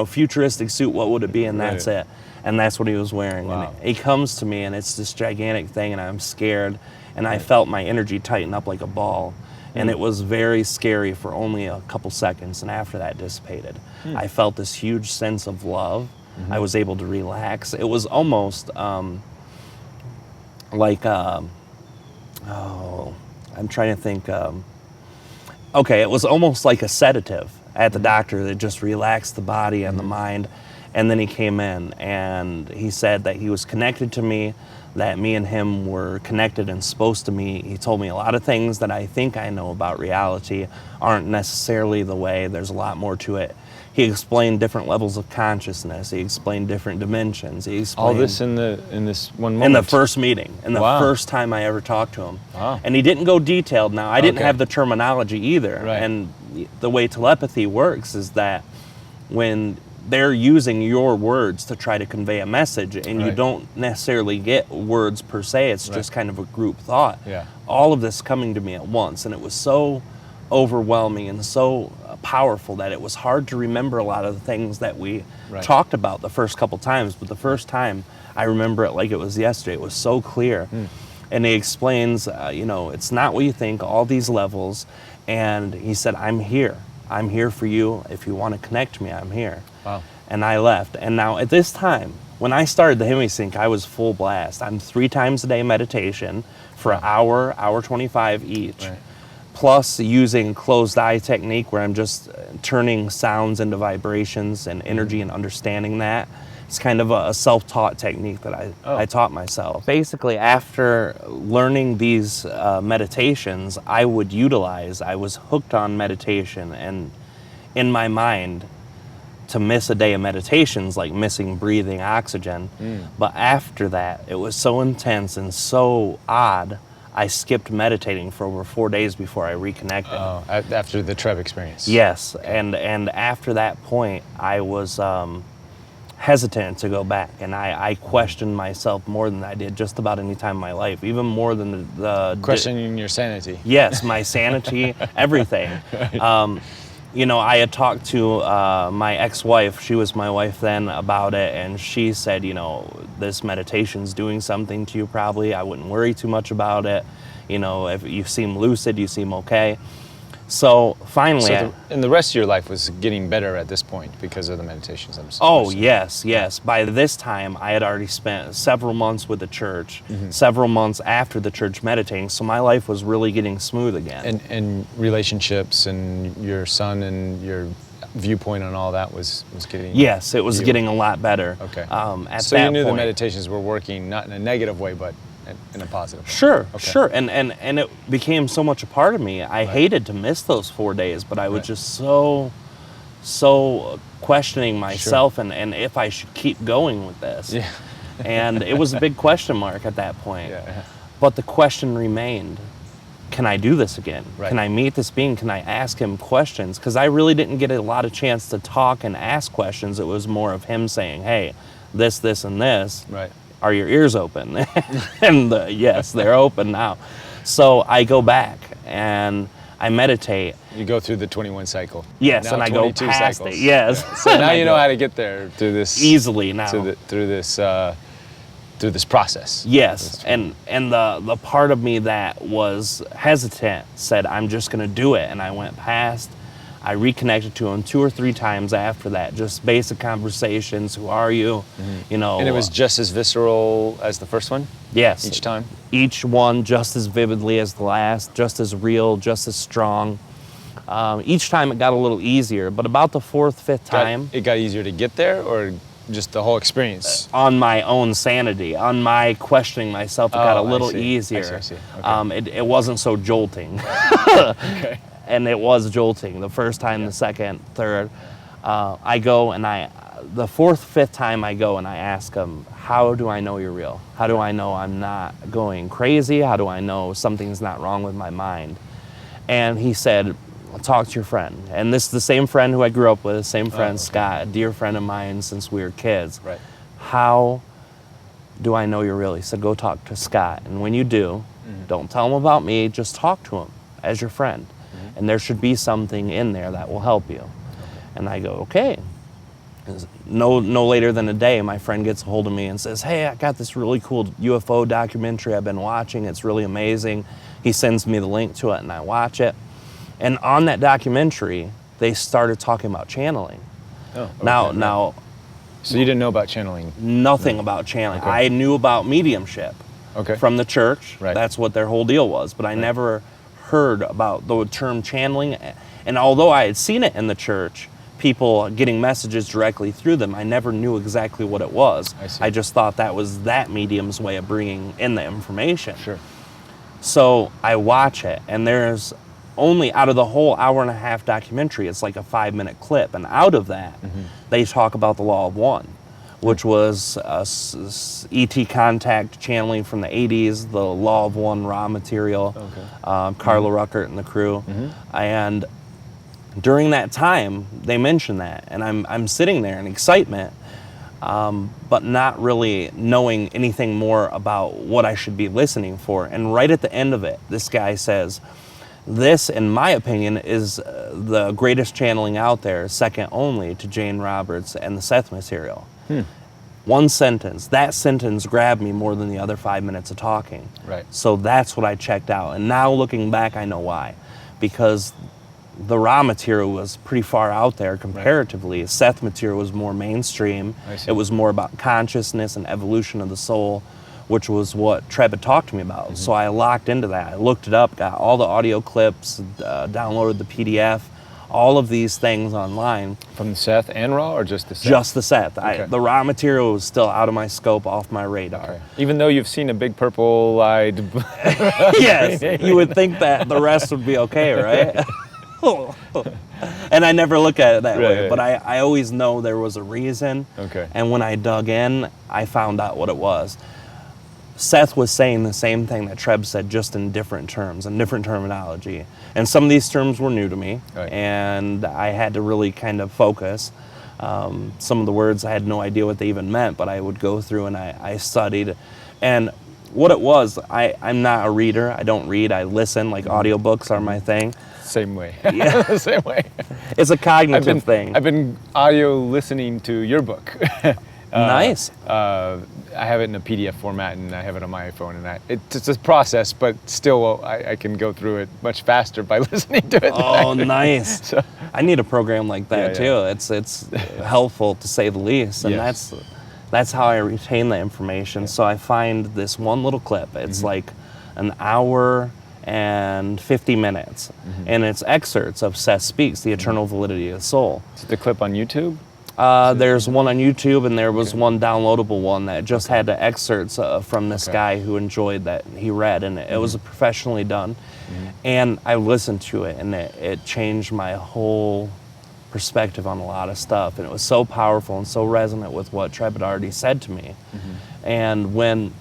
[SPEAKER 4] futuristic suit, what would it be? And that's it. And that's what he was wearing.
[SPEAKER 3] Wow.
[SPEAKER 4] And he comes to me, and it's this gigantic thing, and I'm scared. And I felt my energy tighten up like a ball. And it was very scary for only a couple seconds, and after that dissipated. I felt this huge sense of love. I was able to relax. It was almost like, I'm trying to think. Okay, it was almost like a sedative at the doctor that just relaxed the body and the mind. And then he came in, and he said that he was connected to me, that me and him were connected and supposed to meet. He told me a lot of things that I think I know about reality aren't necessarily the way. There's a lot more to it. He explained different levels of consciousness. He explained different dimensions. He explained
[SPEAKER 3] all this in this one moment?
[SPEAKER 4] In the first meeting, in the
[SPEAKER 3] Wow.
[SPEAKER 4] first time I ever talked to him.
[SPEAKER 3] Wow.
[SPEAKER 4] And he didn't go detailed. Now, I didn't
[SPEAKER 3] Okay.
[SPEAKER 4] have the terminology either.
[SPEAKER 3] Right.
[SPEAKER 4] And the way telepathy works is that when they're using your words to try to convey a message, and you
[SPEAKER 3] Right.
[SPEAKER 4] don't necessarily get words per se, it's just kind of a group thought.
[SPEAKER 3] Yeah.
[SPEAKER 4] All of this coming to me at once, and it was so overwhelming and so powerful that it was hard to remember a lot of the things that we
[SPEAKER 3] Right.
[SPEAKER 4] talked about the first couple times. But the first time, I remember it like it was yesterday. It was so clear. And he explains, it's not what you think, all these levels. And he said, I'm here. I'm here for you. If you want to connect to me, I'm here.
[SPEAKER 3] Wow.
[SPEAKER 4] And I left. And now at this time, when I started the hemisync, I was full blast. I'm 3 times a day meditation for an hour, hour 25 each.
[SPEAKER 3] Right.
[SPEAKER 4] Plus using closed eye technique, where I'm just turning sounds into vibrations and energy and understanding that. It's kind of a self-taught technique that I taught myself. Basically, after learning these meditations, I was hooked on meditation, and in my mind, to miss a day of meditations like missing breathing oxygen. But after that, it was so intense and so odd, I skipped meditating for over 4 days before I reconnected.
[SPEAKER 3] Oh, after the Treb experience.
[SPEAKER 4] Yes, and after that point, I was hesitant to go back, and I questioned myself more than I did just about any time in my life, even more than the
[SPEAKER 3] Questioning your sanity.
[SPEAKER 4] Yes, my sanity, everything. You know, I had talked to my ex-wife, she was my wife then, about it, and she said, you know, this meditation's doing something to you probably. I wouldn't worry too much about it. You know, if you seem lucid, you seem okay. So finally...
[SPEAKER 3] and the rest of your life was getting better at this point because of the meditations.
[SPEAKER 4] Yes. By this time, I had already spent several months with the church, several months after the church meditating, so my life was really getting smooth again.
[SPEAKER 3] And relationships and your son and your viewpoint on all that was getting...
[SPEAKER 4] Yes, it was getting a lot better.
[SPEAKER 3] Okay.
[SPEAKER 4] So
[SPEAKER 3] you knew the meditations were working, not in a negative way, but in a positive way.
[SPEAKER 4] Sure. And it became so much a part of me. I hated to miss those 4 days, but I was just so questioning myself and if I should keep going with this.
[SPEAKER 3] Yeah.
[SPEAKER 4] And it was a big question mark at that point.
[SPEAKER 3] Yeah.
[SPEAKER 4] But the question remained, can I do this again?
[SPEAKER 3] Right.
[SPEAKER 4] Can I meet this being? Can I ask him questions? Because I really didn't get a lot of chance to talk and ask questions. It was more of him saying, hey, this, and this.
[SPEAKER 3] Right.
[SPEAKER 4] Are your ears open? And yes, they're open now. So I go back and I meditate.
[SPEAKER 3] You go through the 21 cycle.
[SPEAKER 4] Yes,
[SPEAKER 3] now
[SPEAKER 4] and I go past
[SPEAKER 3] cycles.
[SPEAKER 4] it. Yes.
[SPEAKER 3] So now you know how to get there through this
[SPEAKER 4] easily now.
[SPEAKER 3] Through this process.
[SPEAKER 4] Yes, and the part of me that was hesitant said, I'm just going to do it, and I went past. I reconnected to him 2 or 3 times after that, just basic conversations. Who are you? You know.
[SPEAKER 3] And it was just as visceral as the first one?
[SPEAKER 4] Yes.
[SPEAKER 3] Each time?
[SPEAKER 4] Each one just as vividly as the last, just as real, just as strong. Each time it got a little easier, but about the 4th, 5th time...
[SPEAKER 3] It got easier to get there, or just the whole experience?
[SPEAKER 4] On my own sanity, on my questioning myself, it got a little easier.
[SPEAKER 3] I see. Okay.
[SPEAKER 4] It wasn't so jolting.
[SPEAKER 3] Okay.
[SPEAKER 4] And it was jolting the first time, the second, third. I go and the 4th, 5th time I go and I ask him, how do I know you're real? How do I know I'm not going crazy? How do I know something's not wrong with my mind? And he said, talk to your friend. And this is the same friend who I grew up with, the same friend, Scott, a dear friend of mine since we were kids.
[SPEAKER 3] Right.
[SPEAKER 4] How do I know you're real? He said, go talk to Scott. And when you do, don't tell him about me, just talk to him as your friend. And there should be something in there that will help you. And I go, okay. No later than a day, my friend gets a hold of me and says, hey, I got this really cool UFO documentary I've been watching. It's really amazing. He sends me the link to it and I watch it. And on that documentary, they started talking about channeling.
[SPEAKER 3] Oh, okay.
[SPEAKER 4] Now.
[SPEAKER 3] So you didn't know about channeling?
[SPEAKER 4] Nothing about channeling.
[SPEAKER 3] Okay.
[SPEAKER 4] I knew about mediumship from the church.
[SPEAKER 3] Right.
[SPEAKER 4] That's what their whole deal was. But I never heard about the term channeling, and although I had seen it in the church, people getting messages directly through them, I never knew exactly what it was. I just thought that was that medium's way of bringing in the information.
[SPEAKER 3] Sure.
[SPEAKER 4] So I watch it, and there's only, out of the whole hour-and-a-half documentary, it's like a 5-minute clip, and out of that, they talk about the Law of One, which was ET contact channeling from the 80s, the Law of One raw material, Carla Ruckert and the crew. And during that time, they mentioned that, and I'm sitting there in excitement, but not really knowing anything more about what I should be listening for. And right at the end of it, this guy says, this, in my opinion, is the greatest channeling out there, second only to Jane Roberts and the Seth material. One sentence. That sentence grabbed me more than the other 5 minutes of talking.
[SPEAKER 3] Right.
[SPEAKER 4] So that's what I checked out. And now looking back, I know why. Because the raw material was pretty far out there comparatively. Seth material was more mainstream. It was more about consciousness and evolution of the soul, which was what Treb had talked to me about. So I locked into that. I looked it up, got all the audio clips, downloaded the PDF, all of these things online.
[SPEAKER 3] From the Seth and Raw, or just the Seth?
[SPEAKER 4] Just the Seth.
[SPEAKER 3] Okay.
[SPEAKER 4] The raw material was still out of my scope, off my radar.
[SPEAKER 3] Okay. Even though you've seen a big purple-eyed...
[SPEAKER 4] Yes, you would think that the rest would be okay, right? And I never look at it that way, but I always know there was a reason.
[SPEAKER 3] Okay.
[SPEAKER 4] And when I dug in, I found out what it was. Seth was saying the same thing that Treb said, just in different terms and different terminology. And some of these terms were new to me, and I had to really kind of focus. Some of the words I had no idea what they even meant, but I would go through and I studied. And what it was, I'm not a reader. I don't read. I listen. Like audiobooks are my thing.
[SPEAKER 3] Same way.
[SPEAKER 4] Yeah.
[SPEAKER 3] Same way.
[SPEAKER 4] It's a cognitive thing.
[SPEAKER 3] I've been audio listening to your book.
[SPEAKER 4] Nice.
[SPEAKER 3] I have it in a PDF format, and I have it on my iPhone, and it's a process, but still I can go through it much faster by listening to it.
[SPEAKER 4] Oh, nice.
[SPEAKER 3] So,
[SPEAKER 4] I need a program like that
[SPEAKER 3] Yeah, yeah.
[SPEAKER 4] too. It's helpful to say the least, and
[SPEAKER 3] Yes.
[SPEAKER 4] that's how I retain the information. So I find this one little clip. It's like an hour and 50 minutes, and it's excerpts of Seth Speaks, The Eternal Validity of the Soul.
[SPEAKER 3] is it the clip on YouTube?
[SPEAKER 4] There's one on YouTube, and there was one downloadable one that just had the excerpts from this guy who enjoyed that he read, and it was professionally done. And I listened to it, and it changed my whole perspective on a lot of stuff, and it was so powerful and so resonant with what Treb had already said to me. And when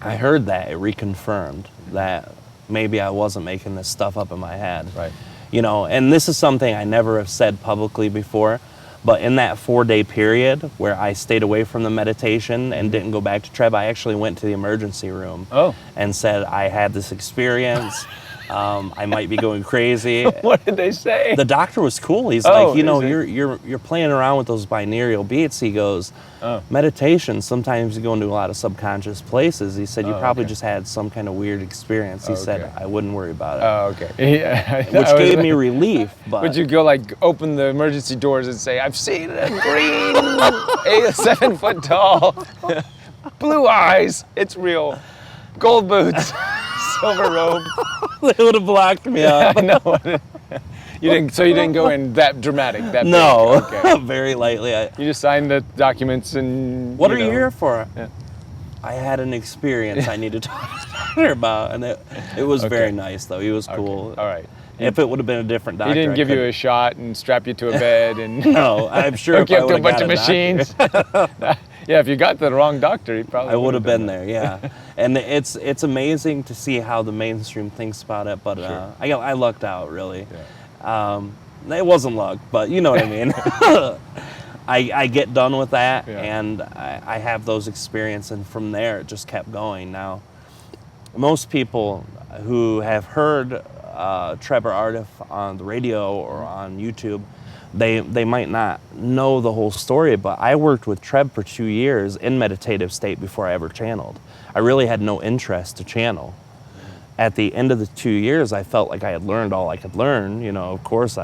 [SPEAKER 4] I heard that, it reconfirmed that maybe I wasn't making this stuff up in my head.
[SPEAKER 3] Right.
[SPEAKER 4] You know, and this is something I never have said publicly before, but in that 4-day period where I stayed away from the meditation and didn't go back to Treb, I actually went to the emergency room and said I had this experience. I might be going crazy.
[SPEAKER 3] What did they say?
[SPEAKER 4] The doctor was cool. He's like, you know, you're playing around with those binaural beats. He goes, meditation, sometimes you go into a lot of subconscious places. He said, you probably just had some kind of weird experience. He said, I wouldn't worry about it.
[SPEAKER 3] Oh, okay. Yeah.
[SPEAKER 4] Which gave me relief. But
[SPEAKER 3] would you go like open the emergency doors and say, I've seen a green, 7 foot tall, blue eyes, it's real, gold boots, silver robe.
[SPEAKER 4] They would have blocked me out.
[SPEAKER 3] I know. You didn't go in that dramatic. That
[SPEAKER 4] No,
[SPEAKER 3] big. Okay.
[SPEAKER 4] very lightly.
[SPEAKER 3] You just signed the documents and.
[SPEAKER 4] What are you here for?
[SPEAKER 3] Yeah.
[SPEAKER 4] I had an experience I need to talk to the doctor about, and it was very nice though. He was cool.
[SPEAKER 3] All right.
[SPEAKER 4] If it would have been a different doctor,
[SPEAKER 3] He didn't give you
[SPEAKER 4] couldn't-
[SPEAKER 3] a shot and strap you to a bed and
[SPEAKER 4] No, I'm sure
[SPEAKER 3] hook
[SPEAKER 4] if
[SPEAKER 3] you
[SPEAKER 4] I
[SPEAKER 3] up to a
[SPEAKER 4] would've
[SPEAKER 3] bunch of
[SPEAKER 4] got a doctor,
[SPEAKER 3] machines. Yeah, if you got the wrong doctor, he probably
[SPEAKER 4] I would have been
[SPEAKER 3] done
[SPEAKER 4] there. Yeah, and it's amazing to see how the mainstream thinks about it. But I lucked out really.
[SPEAKER 3] Yeah.
[SPEAKER 4] It wasn't luck, but you know what I mean. I get done with that, and I have those experiences, and from there it just kept going. Now, most people who have heard Trevor Ardif on the radio or on YouTube, they might not know the whole story, but I worked with Treb for 2 years in meditative state before I ever channeled. I really had no interest to channel. At the end of the 2 years, I felt like I had learned all I could learn. You know, of course,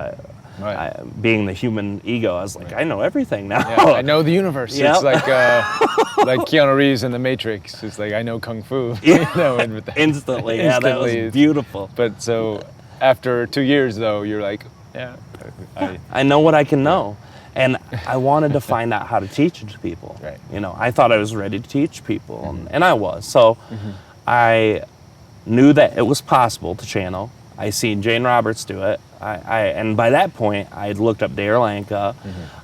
[SPEAKER 4] being the human ego, I was like, I know everything now.
[SPEAKER 3] Yeah, I know the universe.
[SPEAKER 4] Yep.
[SPEAKER 3] It's like Keanu Reeves in The Matrix. It's like I know kung fu.
[SPEAKER 4] Yeah.
[SPEAKER 3] You know, and
[SPEAKER 4] Instantly, yeah, that was beautiful.
[SPEAKER 3] But so after 2 years, though, you're like, yeah,
[SPEAKER 4] I know what I can know. And I wanted to find out how to teach it to people.
[SPEAKER 3] Right.
[SPEAKER 4] You know, I thought I was ready to teach people, and I was. So I knew that it was possible to channel. I seen Jane Roberts do it. And by that point, I had looked up Dare Lanka.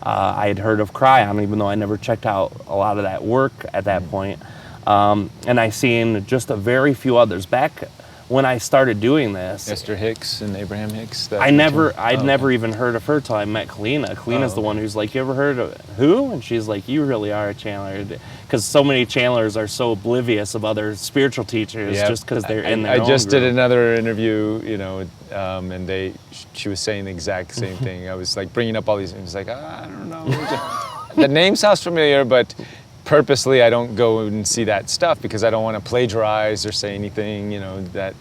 [SPEAKER 4] I had heard of Cryon, even though I never checked out a lot of that work at that point. And I seen just a very few others. Back when I started doing this,
[SPEAKER 3] Esther Hicks and Abraham Hicks.
[SPEAKER 4] I'd never even heard of her till I met Kalina. Kalina's the one who's like, you ever heard of who? And she's like, you really are a channeler. Because so many channelers are so oblivious of other spiritual teachers just because they're in their own
[SPEAKER 3] I just did
[SPEAKER 4] group.
[SPEAKER 3] another interview, you know, and she was saying the exact same thing. I was like bringing up all these names, like, I don't know. The name sounds familiar, but purposely I don't go and see that stuff because I don't want to plagiarize or say anything, you know, that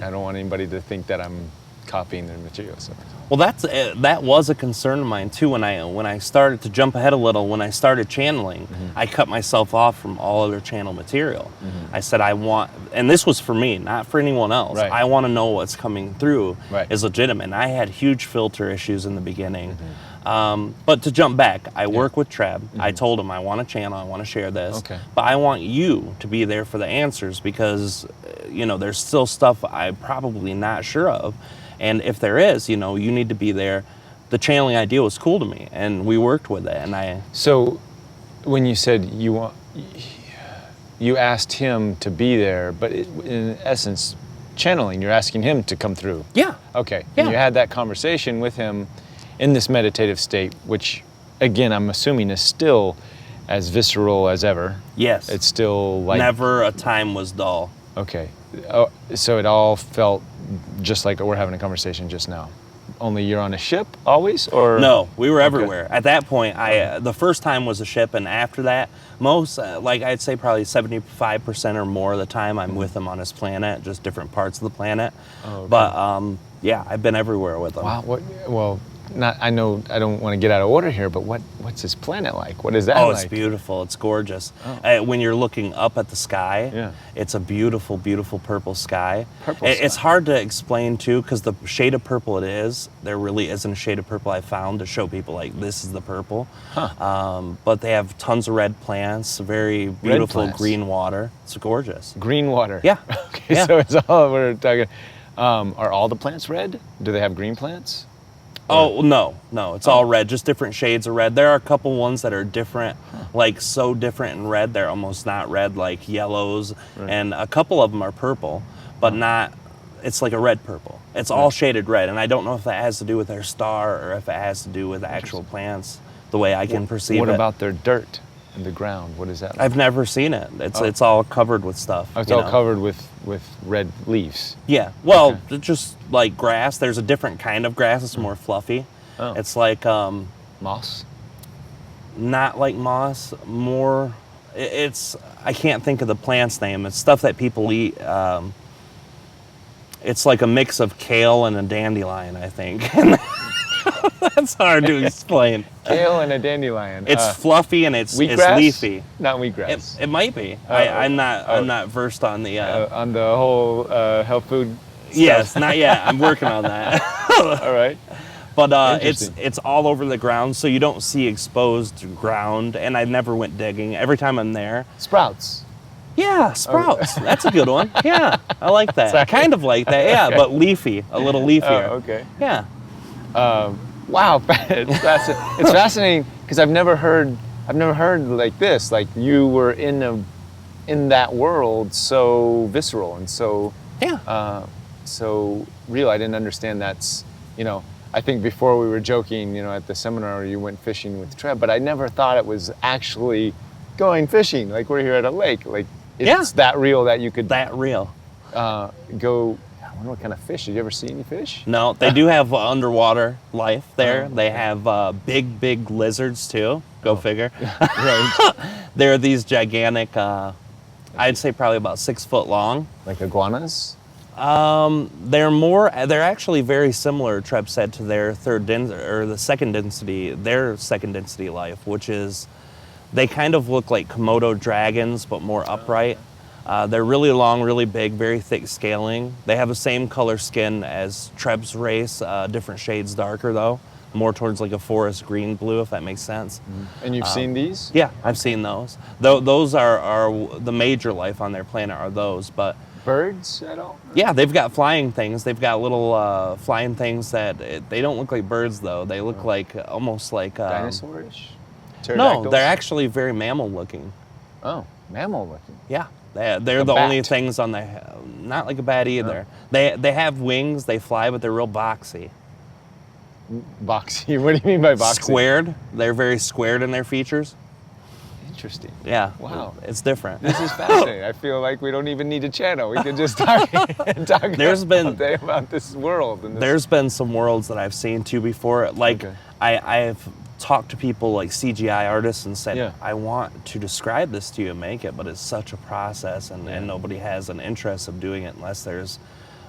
[SPEAKER 3] I don't want anybody to think that I'm copying their material. So.
[SPEAKER 4] Well, that was a concern of mine too. When I started to jump ahead a little, when I started channeling, I cut myself off from all other channel material. I said I want, and this was for me, not for anyone else.
[SPEAKER 3] Right.
[SPEAKER 4] I want to know what's coming through
[SPEAKER 3] Right.
[SPEAKER 4] is legitimate. And I had huge filter issues in the beginning. But to jump back, I work with Treb. I told him I want to channel, I want to share this, but I want you to be there for the answers because, you know, there's still stuff I'm probably not sure of. And if there is, you know, you need to be there. The channeling idea was cool to me, and we worked with it. And
[SPEAKER 3] So, when you said you asked him to be there, but in essence, channeling, you're asking him to come through.
[SPEAKER 4] Yeah.
[SPEAKER 3] Okay.
[SPEAKER 4] Yeah.
[SPEAKER 3] And you had that conversation with him in this meditative state, which again, I'm assuming is still as visceral as ever.
[SPEAKER 4] Yes.
[SPEAKER 3] It's still like...
[SPEAKER 4] Never a time was dull.
[SPEAKER 3] Okay. Oh, so it all felt just like we're having a conversation just now. Only you're on a ship always, or?
[SPEAKER 4] No, we were everywhere. At that point, the first time was a ship, and after that, most, like I'd say probably 75% or more of the time I'm with him on his planet, just different parts of the planet.
[SPEAKER 3] Oh, okay.
[SPEAKER 4] But yeah, I've been everywhere with him.
[SPEAKER 3] Wow. Well, I know I don't want to get out of order here, but what's his planet like? What is that like?
[SPEAKER 4] Oh, it's beautiful. It's gorgeous. Oh. When you're looking up at the sky, it's a beautiful, beautiful purple sky. It's hard to explain too, because the shade of purple it is, there really isn't a shade of purple I found to show people like this is the purple. Huh. But they have tons of red plants, very beautiful green water. It's gorgeous.
[SPEAKER 3] Green water.
[SPEAKER 4] Yeah.
[SPEAKER 3] Okay, yeah. So it's all we're talking. Are all the plants red? Do they have green plants?
[SPEAKER 4] Oh, no, it's all red, just different shades of red. There are a couple ones that are different, like so different in red, they're almost not red, like yellows, and a couple of them are purple, but not, it's like a red purple. It's all shaded red, and I don't know if that has to do with their star or if it has to do with the actual plants, the way I can perceive it.
[SPEAKER 3] What about their dirt in the ground? What is that like?
[SPEAKER 4] I've never seen it. It's all covered with stuff.
[SPEAKER 3] Oh, it's all covered with red leaves.
[SPEAKER 4] Yeah. Well, just like grass. There's a different kind of grass. It's more fluffy. Oh. It's like
[SPEAKER 3] moss.
[SPEAKER 4] Not like moss. More. It's. I can't think of the plant's name. It's stuff that people eat. It's like a mix of kale and a dandelion, I think. That's hard to explain.
[SPEAKER 3] Kale and a dandelion.
[SPEAKER 4] It's fluffy and it's leafy.
[SPEAKER 3] Not wheatgrass.
[SPEAKER 4] It might be. I'm not versed on the
[SPEAKER 3] whole health food stuff.
[SPEAKER 4] Yes, not yet. I'm working on that.
[SPEAKER 3] All right.
[SPEAKER 4] But it's all over the ground, so you don't see exposed ground. And I never went digging. Every time I'm there.
[SPEAKER 3] Sprouts.
[SPEAKER 4] Yeah, sprouts. That's a good one. Yeah, I like that.
[SPEAKER 3] Sorry.
[SPEAKER 4] Kind of like that. Yeah, but leafy, a little leafier.
[SPEAKER 3] Oh, okay.
[SPEAKER 4] Yeah.
[SPEAKER 3] Wow, it's fascinating because I've never heard like this. Like you were in that world so visceral and so so real. I didn't understand that's I think before we were joking at the seminar you went fishing with Trev, but I never thought it was actually going fishing. Like we're here at a lake. Like it's that real that you could go. I wonder what kind of fish. Did you ever see any fish?
[SPEAKER 4] No, they do have underwater life there. They have big lizards too. Go figure.
[SPEAKER 3] Right.
[SPEAKER 4] They're these gigantic, I'd say probably about 6 foot long.
[SPEAKER 3] Like iguanas?
[SPEAKER 4] They're actually very similar, Trev said, to their second density life, which is they kind of look like Komodo dragons, but more upright. They're really long, really big, very thick scaling. They have the same color skin as Trev's race, different shades darker though, more towards like a forest green blue, if that makes sense.
[SPEAKER 3] And you've seen these?
[SPEAKER 4] Yeah, I've seen those. Those are the major life on their planet are those, but...
[SPEAKER 3] Birds at all?
[SPEAKER 4] Yeah, they've got flying things. They've got little flying things that, they don't look like birds though. They look like, almost like...
[SPEAKER 3] Dinosaurs?
[SPEAKER 4] No, they're actually very mammal looking.
[SPEAKER 3] Oh, mammal looking?
[SPEAKER 4] Yeah. They're the only things on the, not like a bat either. No. They have wings, they fly, but they're real boxy.
[SPEAKER 3] Boxy? What do you mean by boxy?
[SPEAKER 4] Squared. They're very squared in their features.
[SPEAKER 3] Interesting.
[SPEAKER 4] Yeah.
[SPEAKER 3] Wow.
[SPEAKER 4] It's different.
[SPEAKER 3] This is fascinating. I feel like we don't even need a channel. We can just talk all day about this world.
[SPEAKER 4] There's been some worlds that I've seen too before. Like I've talked to people like CGI artists and said, I want to describe this to you and make it, but it's such a process and nobody has an interest of doing it unless there's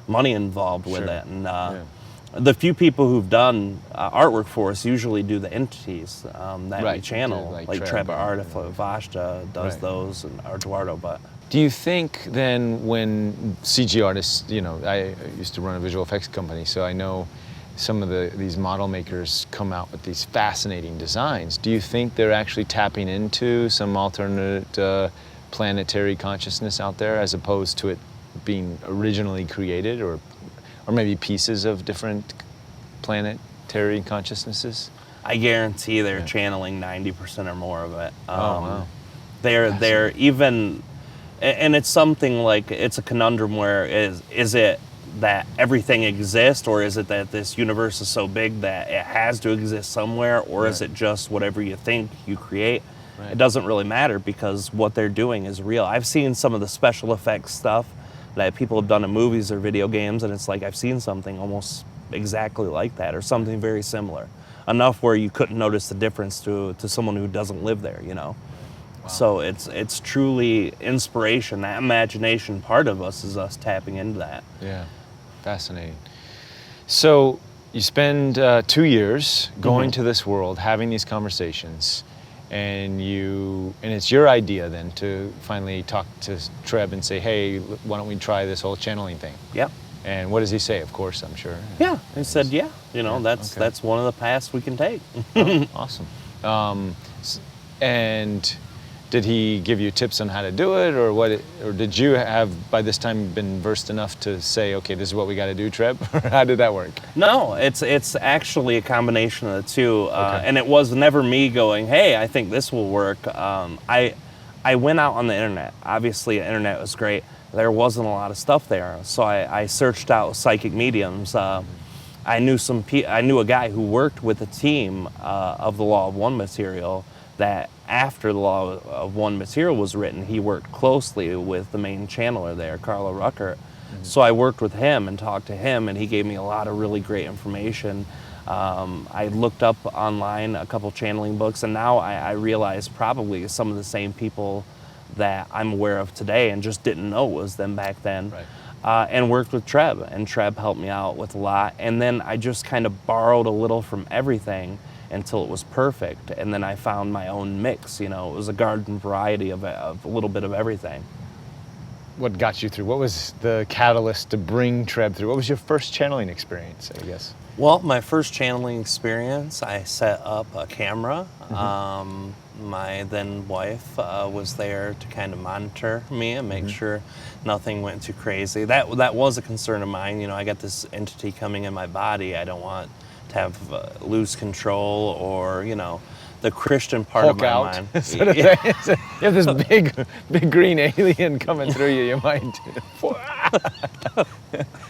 [SPEAKER 4] money involved with it. And the few people who've done artwork for us usually do the entities that we channel, like Trevor Vashta does those, and Eduardo. But
[SPEAKER 3] do you think then when CG artists, I used to run a visual effects company, so I know some of these model makers come out with these fascinating designs. Do you think they're actually tapping into some alternate planetary consciousness out there as opposed to it being originally created or maybe pieces of different planetary consciousnesses?
[SPEAKER 4] I guarantee they're channeling 90% or more of it.
[SPEAKER 3] Wow.
[SPEAKER 4] They're even, and it's something like, it's a conundrum where is it that everything exists, or is it that this universe is so big that it has to exist somewhere, or is it just whatever you think you create?
[SPEAKER 3] Right.
[SPEAKER 4] It doesn't really matter, because what they're doing is real. I've seen some of the special effects stuff that people have done in movies or video games, and it's like I've seen something almost exactly like that, or something very similar, enough where you couldn't notice the difference to someone who doesn't live there, you know.
[SPEAKER 3] Wow.
[SPEAKER 4] So it's truly inspiration. That imagination part of us is us tapping into that.
[SPEAKER 3] Yeah, fascinating. So you spend 2 years going to this world, having these conversations, and it's your idea then to finally talk to Treb and say, hey, why don't we try this whole channeling thing?
[SPEAKER 4] Yep.
[SPEAKER 3] And what does he say? Of course, I'm sure.
[SPEAKER 4] Yeah, he said, yeah, you know, that's one of the paths we can take.
[SPEAKER 3] Oh, awesome. And did he give you tips on how to do it, or what? Or did you have by this time been versed enough to say, okay, this is what we got to do, Treb? Or how did that work?
[SPEAKER 4] No, it's actually a combination of the two, and it was never me going, hey, I think this will work. I went out on the internet. Obviously, the internet was great. There wasn't a lot of stuff there, so I searched out psychic mediums. I knew a guy who worked with a team of the Law of One material. That after the Law of One material was written, he worked closely with the main channeler there, Carla Ruckert. So I worked with him and talked to him, and he gave me a lot of really great information. I looked up online a couple channeling books, and now I realize probably some of the same people that I'm aware of today and just didn't know it was them back then.
[SPEAKER 3] Right.
[SPEAKER 4] And worked with Treb, and Treb helped me out with a lot. And then I just kind of borrowed a little from everything until it was perfect, and then I found my own mix. You know, it was a garden variety of a little bit of everything.
[SPEAKER 3] What got you through? What was the catalyst to bring Treb through? What was your first channeling experience, I guess?
[SPEAKER 4] Well, my first channeling experience, I set up a camera. My then wife was there to kind of monitor me and make sure nothing went too crazy. That was a concern of mine. You know, I got this entity coming in my body. I don't want to have lose control, or, you know, the Christian part
[SPEAKER 3] Hulk
[SPEAKER 4] of my
[SPEAKER 3] out.
[SPEAKER 4] mind.
[SPEAKER 3] You have this big green alien coming through you. You might.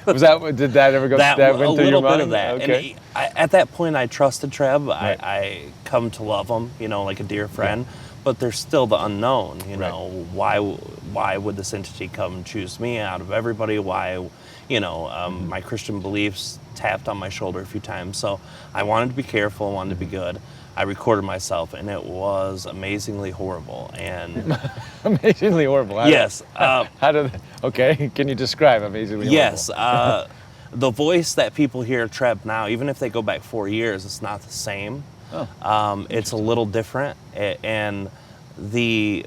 [SPEAKER 3] Did that ever go?
[SPEAKER 4] That
[SPEAKER 3] went
[SPEAKER 4] a
[SPEAKER 3] through
[SPEAKER 4] little
[SPEAKER 3] your
[SPEAKER 4] bit
[SPEAKER 3] mind?
[SPEAKER 4] of that.
[SPEAKER 3] Okay.
[SPEAKER 4] And at that point, I trusted Treb.
[SPEAKER 3] Right.
[SPEAKER 4] I come to love him, you know, like a dear friend. But there's still the unknown. You know, why would this entity come choose me out of everybody? Why, you know, my Christian beliefs tapped on my shoulder a few times. So I wanted to be careful. I wanted to be good. I recorded myself, and it was amazingly horrible. And
[SPEAKER 3] Amazingly horrible.
[SPEAKER 4] yes.
[SPEAKER 3] Okay, can you describe amazingly horrible?
[SPEAKER 4] Yes. The voice that people hear Treb now, even if they go back 4 years, it's not the same.
[SPEAKER 3] Oh,
[SPEAKER 4] it's a little different, and the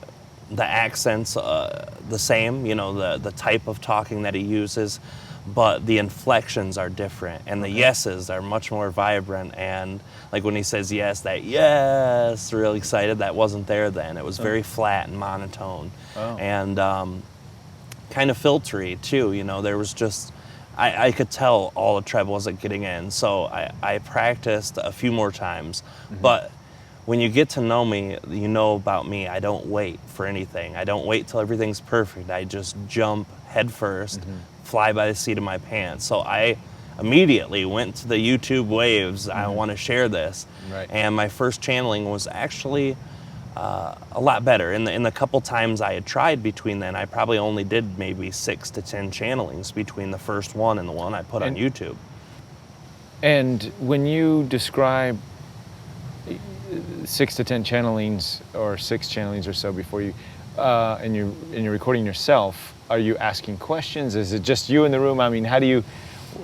[SPEAKER 4] accent's the same. You know, the type of talking that he uses, but the inflections are different, and the yeses are much more vibrant. And like when he says yes, that yes, real excited, that wasn't there then. It was very flat and monotone, and kind of filtery too. You know, there was just, I could tell all the Treb wasn't getting in. So I practiced a few more times, but when you get to know me, you know about me, I don't wait for anything. I don't wait till everything's perfect. I just jump head first, fly by the seat of my pants. So I immediately went to the YouTube waves. I want to share this.
[SPEAKER 3] Right.
[SPEAKER 4] And my first channeling was actually a lot better. In the couple times I had tried between then, I probably only did maybe 6 to 10 channelings between the first one and the one I put on YouTube.
[SPEAKER 3] And when you describe 6 to 10 channelings, or 6 channelings or so before you, and you're recording yourself, are you asking questions? Is it just you in the room? I mean, how do you?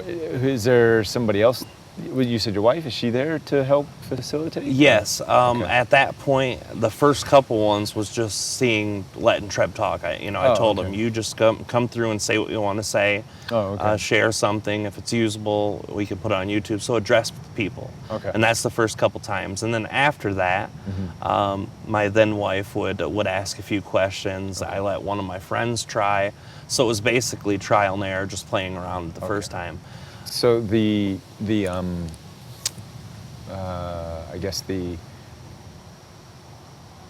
[SPEAKER 3] Is there somebody else? You said your wife, is she there to help facilitate?
[SPEAKER 4] Yes. At that point, the first couple ones was just letting Treb talk. I told him, you just come through and say what you want to say.
[SPEAKER 3] Oh, okay.
[SPEAKER 4] Share something. If it's usable, we can put it on YouTube. So address people.
[SPEAKER 3] Okay.
[SPEAKER 4] And that's the first couple times. And then after that, my then wife would ask a few questions. I let one of my friends try. So it was basically trial and error, just playing around the first time.
[SPEAKER 3] So I guess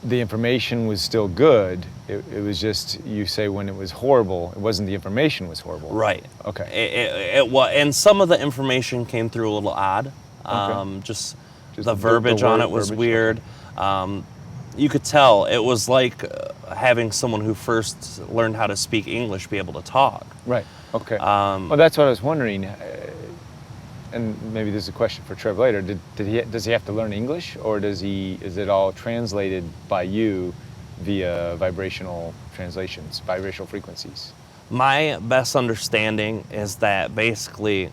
[SPEAKER 3] the information was still good. It was just, you say when it was horrible, it wasn't the information was horrible.
[SPEAKER 4] Right.
[SPEAKER 3] Okay.
[SPEAKER 4] It was, and some of the information came through a little odd.
[SPEAKER 3] Okay.
[SPEAKER 4] Just
[SPEAKER 3] Just
[SPEAKER 4] the verbiage on it was
[SPEAKER 3] verbiage,
[SPEAKER 4] weird. You could tell it was like having someone who first learned how to speak English be able to talk.
[SPEAKER 3] Right. Okay. Well, that's what I was wondering. And maybe this is a question for Trev later. Does he have to learn English, or is it all translated by you via vibrational translations, vibrational frequencies?
[SPEAKER 4] My best understanding is that basically,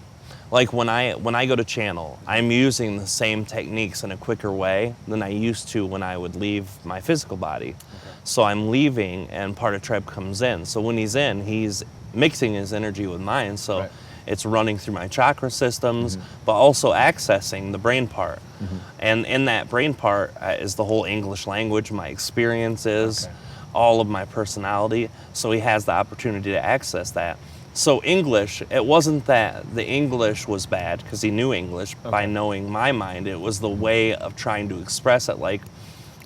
[SPEAKER 4] like when I go to channel, I'm using the same techniques in a quicker way than I used to when I would leave my physical body. Okay. So I'm leaving and part of Trev comes in. So when he's in, he's mixing his energy with mine. So
[SPEAKER 3] right.
[SPEAKER 4] It's running through my chakra systems, but also accessing the brain part. And in that brain part is the whole English language, my experiences, all of my personality. So he has the opportunity to access that. So English, it wasn't that the English was bad because he knew English by knowing my mind. It was the way of trying to express it. Like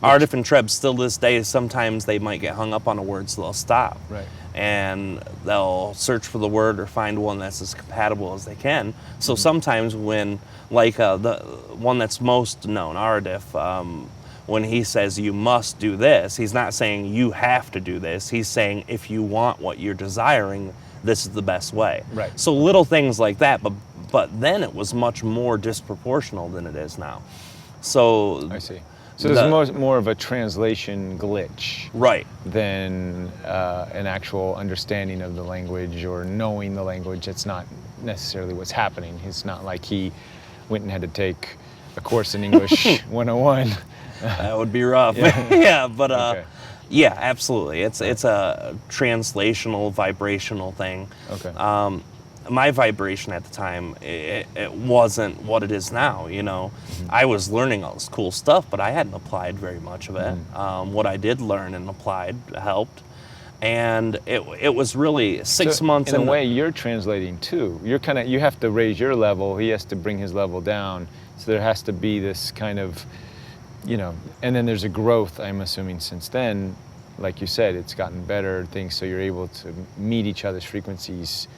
[SPEAKER 4] Ardif and Treb still to this day, sometimes they might get hung up on a word, so they'll stop.
[SPEAKER 3] Right.
[SPEAKER 4] And they'll search for the word or find one that's as compatible as they can. So sometimes when, like the one that's most known, Ardif, when he says you must do this, he's not saying you have to do this. He's saying if you want what you're desiring, this is the best way.
[SPEAKER 3] Right.
[SPEAKER 4] So little things like that, but then it was much more disproportional than it is now. So
[SPEAKER 3] I see. So there's more of a translation glitch,
[SPEAKER 4] right,
[SPEAKER 3] than an actual understanding of the language or knowing the language. That's not necessarily what's happening. It's not like he went and had to take a course in English 101.
[SPEAKER 4] That would be rough. Yeah, but yeah, absolutely. It's a translational, vibrational thing.
[SPEAKER 3] Okay.
[SPEAKER 4] My vibration at the time, it wasn't what it is now, you know. I was learning all this cool stuff, but I hadn't applied very much of it. What I did learn and applied helped. And it was really 6 months
[SPEAKER 3] in a way you're translating too. You have to raise your level, he has to bring his level down. So there has to be this kind of, you know, and then there's a growth, I'm assuming, since then. Like you said, it's gotten better, things, so you're able to meet each other's frequencies.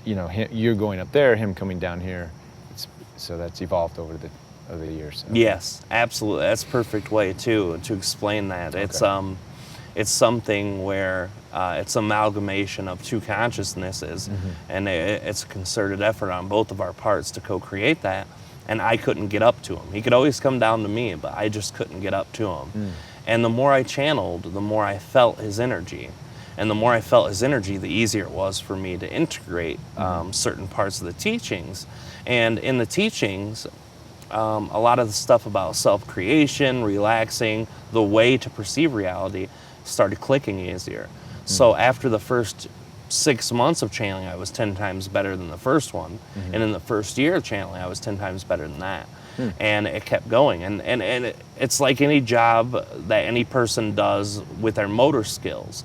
[SPEAKER 3] You know, you're going up there, him coming down here. So that's evolved over the years. Okay.
[SPEAKER 4] Yes, absolutely. That's a perfect way to explain that. Okay. It's something where it's amalgamation of two consciousnesses, and it's a concerted effort on both of our parts to co-create that. And I couldn't get up to him. He could always come down to me, but I just couldn't get up to him. And the more I channeled, the more I felt his energy. And the more I felt his energy, the easier it was for me to integrate certain parts of the teachings. And in the teachings, a lot of the stuff about self-creation, relaxing, the way to perceive reality started clicking easier. So after the first 6 months of channeling, I was 10 times better than the first one. And in the first year of channeling, I was 10 times better than that. And it kept going. And it's like any job that any person does with their motor skills.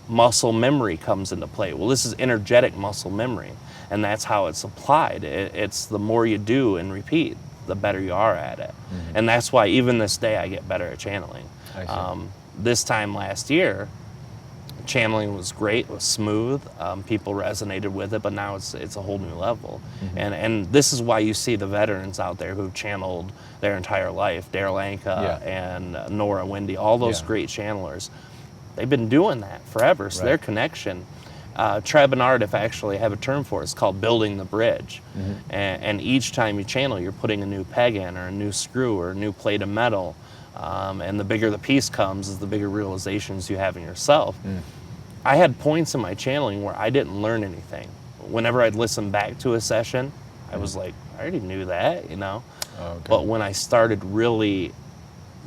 [SPEAKER 4] Muscle memory comes into play. Well, this is energetic muscle memory, and that's how it's applied. It's the more you do and repeat, the better you are at it. And that's why even this day I get better at channeling. This time last year, channeling was great, was smooth, people resonated with it, but now it's a whole new level. And this is why you see the veterans out there who've channeled their entire life, Daryl Anka and Nora Wendy, all those great channelers. They've been doing that forever, so their connection, Treb and Ardif actually have a term for it. It's called building the bridge. And each time you channel, you're putting a new peg in or a new screw or a new plate of metal. And the bigger the piece comes, is the bigger realizations you have in yourself. I had points in my channeling where I didn't learn anything. Whenever I'd listen back to a session, I was like, I already knew that, you know? But when I started really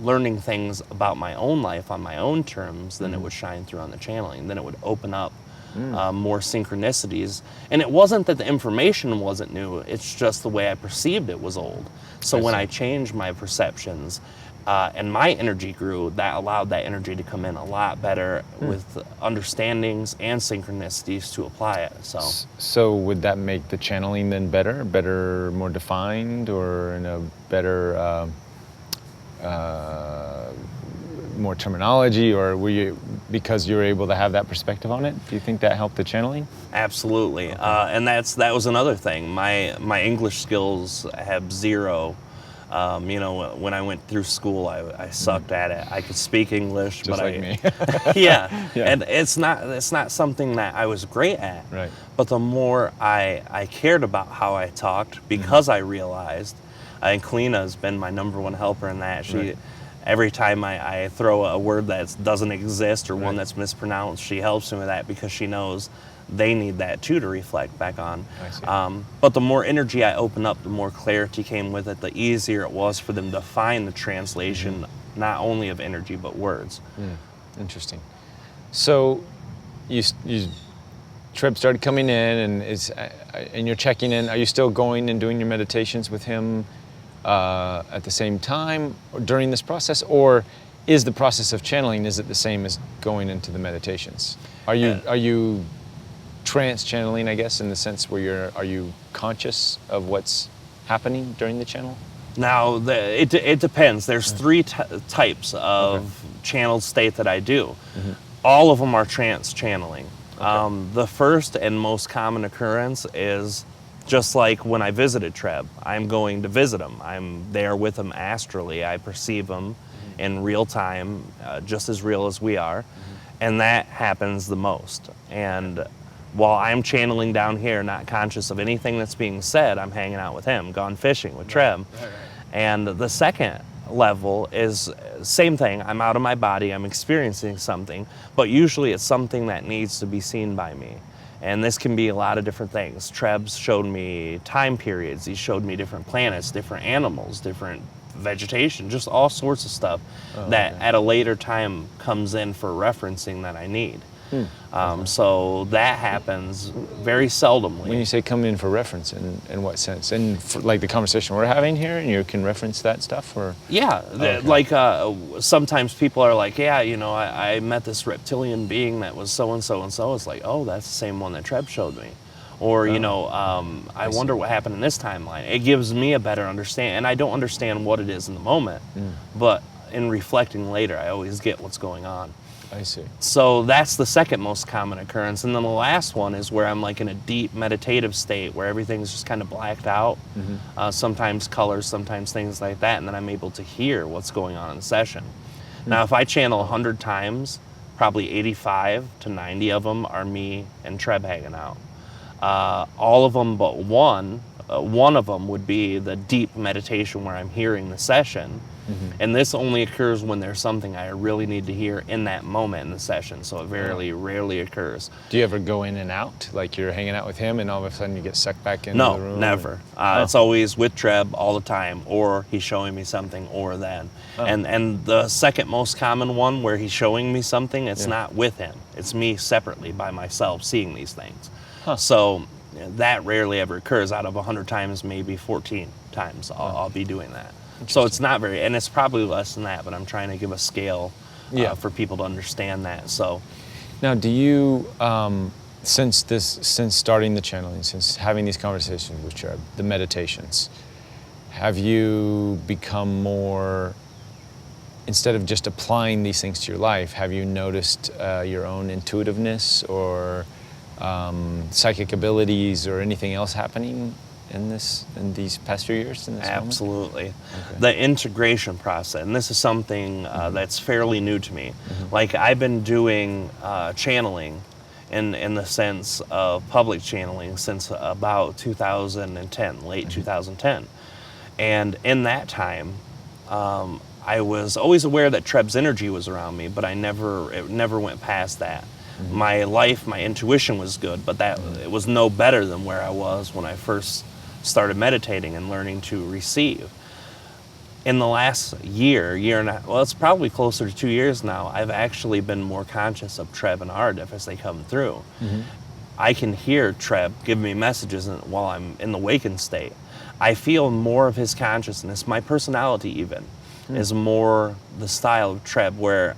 [SPEAKER 4] learning things about my own life on my own terms, then it would shine through on the channeling. Then it would open up more synchronicities. And it wasn't that the information wasn't new, it's just the way I perceived it was old. So when I changed my perceptions, and my energy grew, that allowed that energy to come in a lot better with understandings and synchronicities to apply it.
[SPEAKER 3] So would that make the channeling then better, more defined, or in a better more terminology, or were you, because you were able to have that perspective on it? Do you think that helped the channeling?
[SPEAKER 4] Absolutely. And that was another thing. My English skills have zero. You know, when I went through school, I sucked at it. I could speak English,
[SPEAKER 3] Just
[SPEAKER 4] but
[SPEAKER 3] like me.
[SPEAKER 4] yeah.
[SPEAKER 3] Yeah.
[SPEAKER 4] And it's not something that I was great at.
[SPEAKER 3] Right.
[SPEAKER 4] But the more I cared about how I talked, because I realized, and Kalina has been my #1 helper in that. She,
[SPEAKER 3] Right.
[SPEAKER 4] every time I throw a word that doesn't exist or one
[SPEAKER 3] Right.
[SPEAKER 4] that's mispronounced, she helps me with that because she knows they need that too to reflect back on.
[SPEAKER 3] I see.
[SPEAKER 4] But the more energy I opened up, the more clarity came with it, the easier it was for them to find the translation, not only of energy, but words.
[SPEAKER 3] Interesting. So you Treb started coming in, and you're checking in. Are you still going and doing your meditations with him at the same time or during this process, or is the process of channeling, is it the same as going into the meditations? Are you trance channeling, I guess, in the sense where are you conscious of what's happening during the channel?
[SPEAKER 4] Now, it depends. There's three types of channeled state that I do. All of them are trance channeling. The first and most common occurrence is just like when I visited Treb. I'm going to visit him. I'm there with him astrally. I perceive him in real time, just as real as we are. And that happens the most. And while I'm channeling down here, not conscious of anything that's being said, I'm hanging out with him, gone fishing with Treb. And the second level is same thing. I'm out of my body, I'm experiencing something, but usually it's something that needs to be seen by me. And this can be a lot of different things. Treb's showed me time periods, he showed me different planets, different animals, different vegetation, just all sorts of stuff that at a later time comes in for referencing that I need. So that happens very seldomly.
[SPEAKER 3] When you say come in for reference, in what sense? And for, like the conversation we're having here, and you can reference that stuff, or?
[SPEAKER 4] Yeah, like sometimes people are like, yeah, you know, I met this reptilian being that was so-and-so and so. It's like, oh, that's the same one that Treb showed me. Or, you know, I wonder what happened in this timeline. It gives me a better understanding. And I don't understand what it is in the moment, but in reflecting later, I always get what's going on.
[SPEAKER 3] I see.
[SPEAKER 4] So that's the second most common occurrence. And then the last one is where I'm like in a deep meditative state where everything's just kind of blacked out. Sometimes colors, sometimes things like that. And then I'm able to hear what's going on in the session. Now, if I channel 100 times, probably 85 to 90 of them are me and Treb hanging out. All of them but one of them would be the deep meditation where I'm hearing the session. And this only occurs when there's something I really need to hear in that moment in the session, so it very rarely occurs.
[SPEAKER 3] Do you ever go in and out? Like you're hanging out with him and all of a sudden you get sucked back into the room?
[SPEAKER 4] No, never. It's always with Treb all the time, or he's showing me something, or then. And the second most common one where he's showing me something, it's not with him. It's me separately by myself seeing these things. So that rarely ever occurs. Out of 100 times, maybe 14 times I'll be doing that. So it's not very, and it's probably less than that, but I'm trying to give a scale for people to understand that. So
[SPEAKER 3] now, do you, since starting the channeling, since having these conversations with Treb, the meditations, have you become more, instead of just applying these things to your life, have you noticed your own intuitiveness or psychic abilities or anything else happening in these past few years in this
[SPEAKER 4] Absolutely.
[SPEAKER 3] Okay.
[SPEAKER 4] The integration process, and this is something that's fairly new to me. Like I've been doing channeling in the sense of public channeling since about 2010, late 2010. And in that time, I was always aware that Treb's energy was around me, but it never went past that. My life, my intuition was good, but it was no better than where I was when I first started meditating and learning to receive. In the last year and a half, well, it's probably closer to 2 years now, I've actually been more conscious of Treb and Ardif as they come through. I can hear Treb give me messages while I'm in the wakened state. I feel more of his consciousness. My personality even is more the style of Treb, where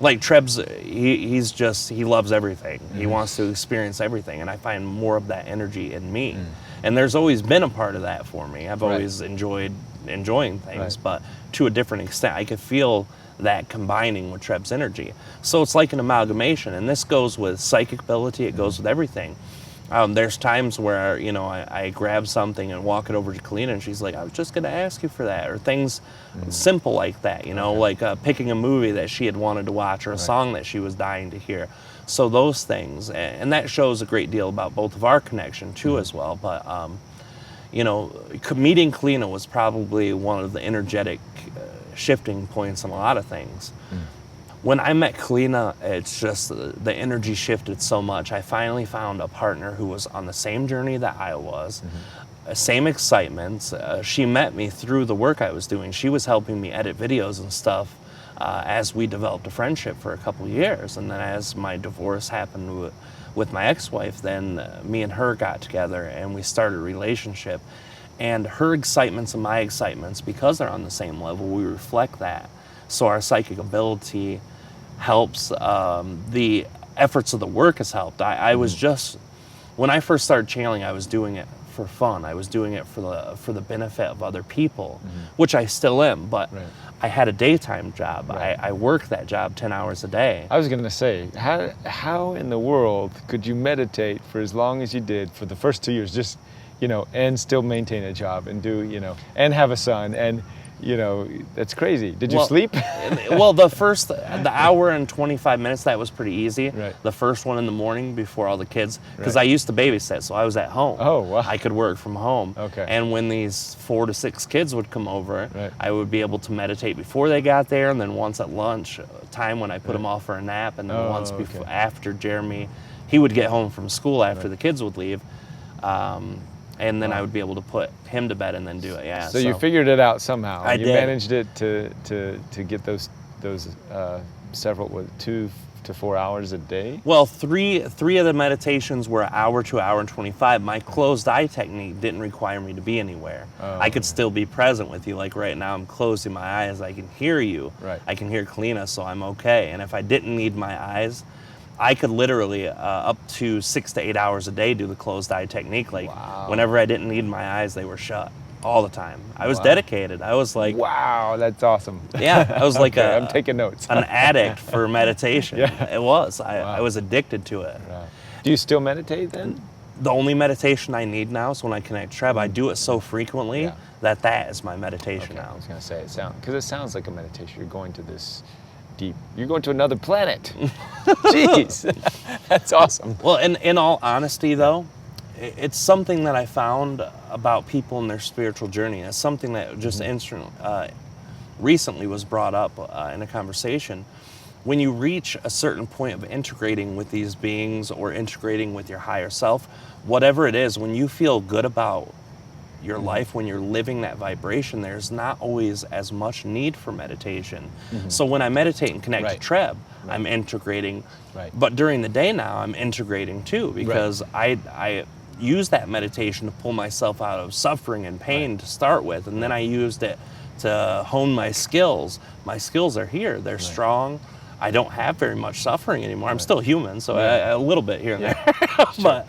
[SPEAKER 4] like Treb's, he loves everything. He wants to experience everything, and I find more of that energy in me. And there's always been a part of that for me. I've always enjoyed
[SPEAKER 3] enjoying things,
[SPEAKER 4] Right.
[SPEAKER 3] but to a different extent. I could feel that combining with Treb's energy. So it's like an amalgamation, and this goes with psychic ability, it goes with everything. There's times where, you know, I grab something and walk it over to Kalina, and she's like, I was just going to ask you for that, or things simple like that, you know, like picking a movie that she had wanted to watch, or a song that she was dying to hear. So those things, and that shows a great deal about both of our connection too as well. But, you know, meeting Kalina was probably one of the energetic shifting points in a lot of things. When I met Kalina, it's just the energy shifted so much. I finally found a partner who was on the same journey that I was, same excitements. She met me through the work I was doing. She was helping me edit videos and stuff as we developed a friendship for a couple of years. And then as my divorce happened with my ex-wife, then me and her got together and we started a relationship. And her excitements and my excitements, because they're on the same level, we reflect that. So our psychic ability helps. The efforts of the work has helped. I was just, when I first started channeling, I was doing it for fun. I was doing it for the benefit of other people, which I still am. But I had a daytime job. I worked that job 10 hours a day.
[SPEAKER 2] I was going to say, how in the world could you meditate for as long as you did for the first 2 years, just, you know, and still maintain a job and do, you know, and have a son, and, you know, that's crazy. Did you sleep?
[SPEAKER 3] Well, the hour and 25 minutes, that was pretty easy.
[SPEAKER 2] Right.
[SPEAKER 3] The first one in the morning before all the kids, because I used to babysit, so I was at home.
[SPEAKER 2] Oh, wow.
[SPEAKER 3] I could work from home.
[SPEAKER 2] Okay.
[SPEAKER 3] And when these 4 to 6 kids would come over, I would be able to meditate before they got there, and then once at lunch time when I put them off for a nap, and then once before, after Jeremy, he would get home from school after the kids would leave. And then I would be able to put him to bed and then do it. Yeah.
[SPEAKER 2] So you figured it out somehow.
[SPEAKER 3] I
[SPEAKER 2] you
[SPEAKER 3] did.
[SPEAKER 2] managed it to get those several 2 to 4 hours a day.
[SPEAKER 3] Well, three of the meditations were an hour to an hour and 25. My closed eye technique didn't require me to be anywhere. I could still be present with you. Like right now, I'm closing my eyes. I can hear you.
[SPEAKER 2] Right.
[SPEAKER 3] I can hear Kalina, so I'm okay. And if I didn't need my eyes, I could literally up to 6 to 8 hours a day do the closed eye technique. Like whenever I didn't need my eyes, they were shut all the time. I was dedicated. I was like,
[SPEAKER 2] wow, that's awesome.
[SPEAKER 3] Yeah, I was like
[SPEAKER 2] I'm taking notes.
[SPEAKER 3] an addict for meditation.
[SPEAKER 2] Yeah.
[SPEAKER 3] It was. I was addicted to it.
[SPEAKER 2] Right. Do you still meditate then?
[SPEAKER 3] The only meditation I need now is when I connect Treb. I do it so frequently that is my meditation
[SPEAKER 2] I
[SPEAKER 3] now.
[SPEAKER 2] was gonna say because it sounds like a meditation. You're going to this deep. You're going to another planet. Jeez, that's awesome.
[SPEAKER 3] Well, in all honesty, though, it's something that I found about people in their spiritual journey. It's something that just recently was brought up in a conversation. When you reach a certain point of integrating with these beings or integrating with your higher self, whatever it is, when you feel good about your life, when you're living that vibration, there's not always as much need for meditation. So when I meditate and connect to Treb, I'm integrating. But during the day now, I'm integrating too, because I use that meditation to pull myself out of suffering and pain to start with, and then I used it to hone my skills. My skills are here. They're strong. I don't have very much suffering anymore. I'm still human, so a little bit here and there. But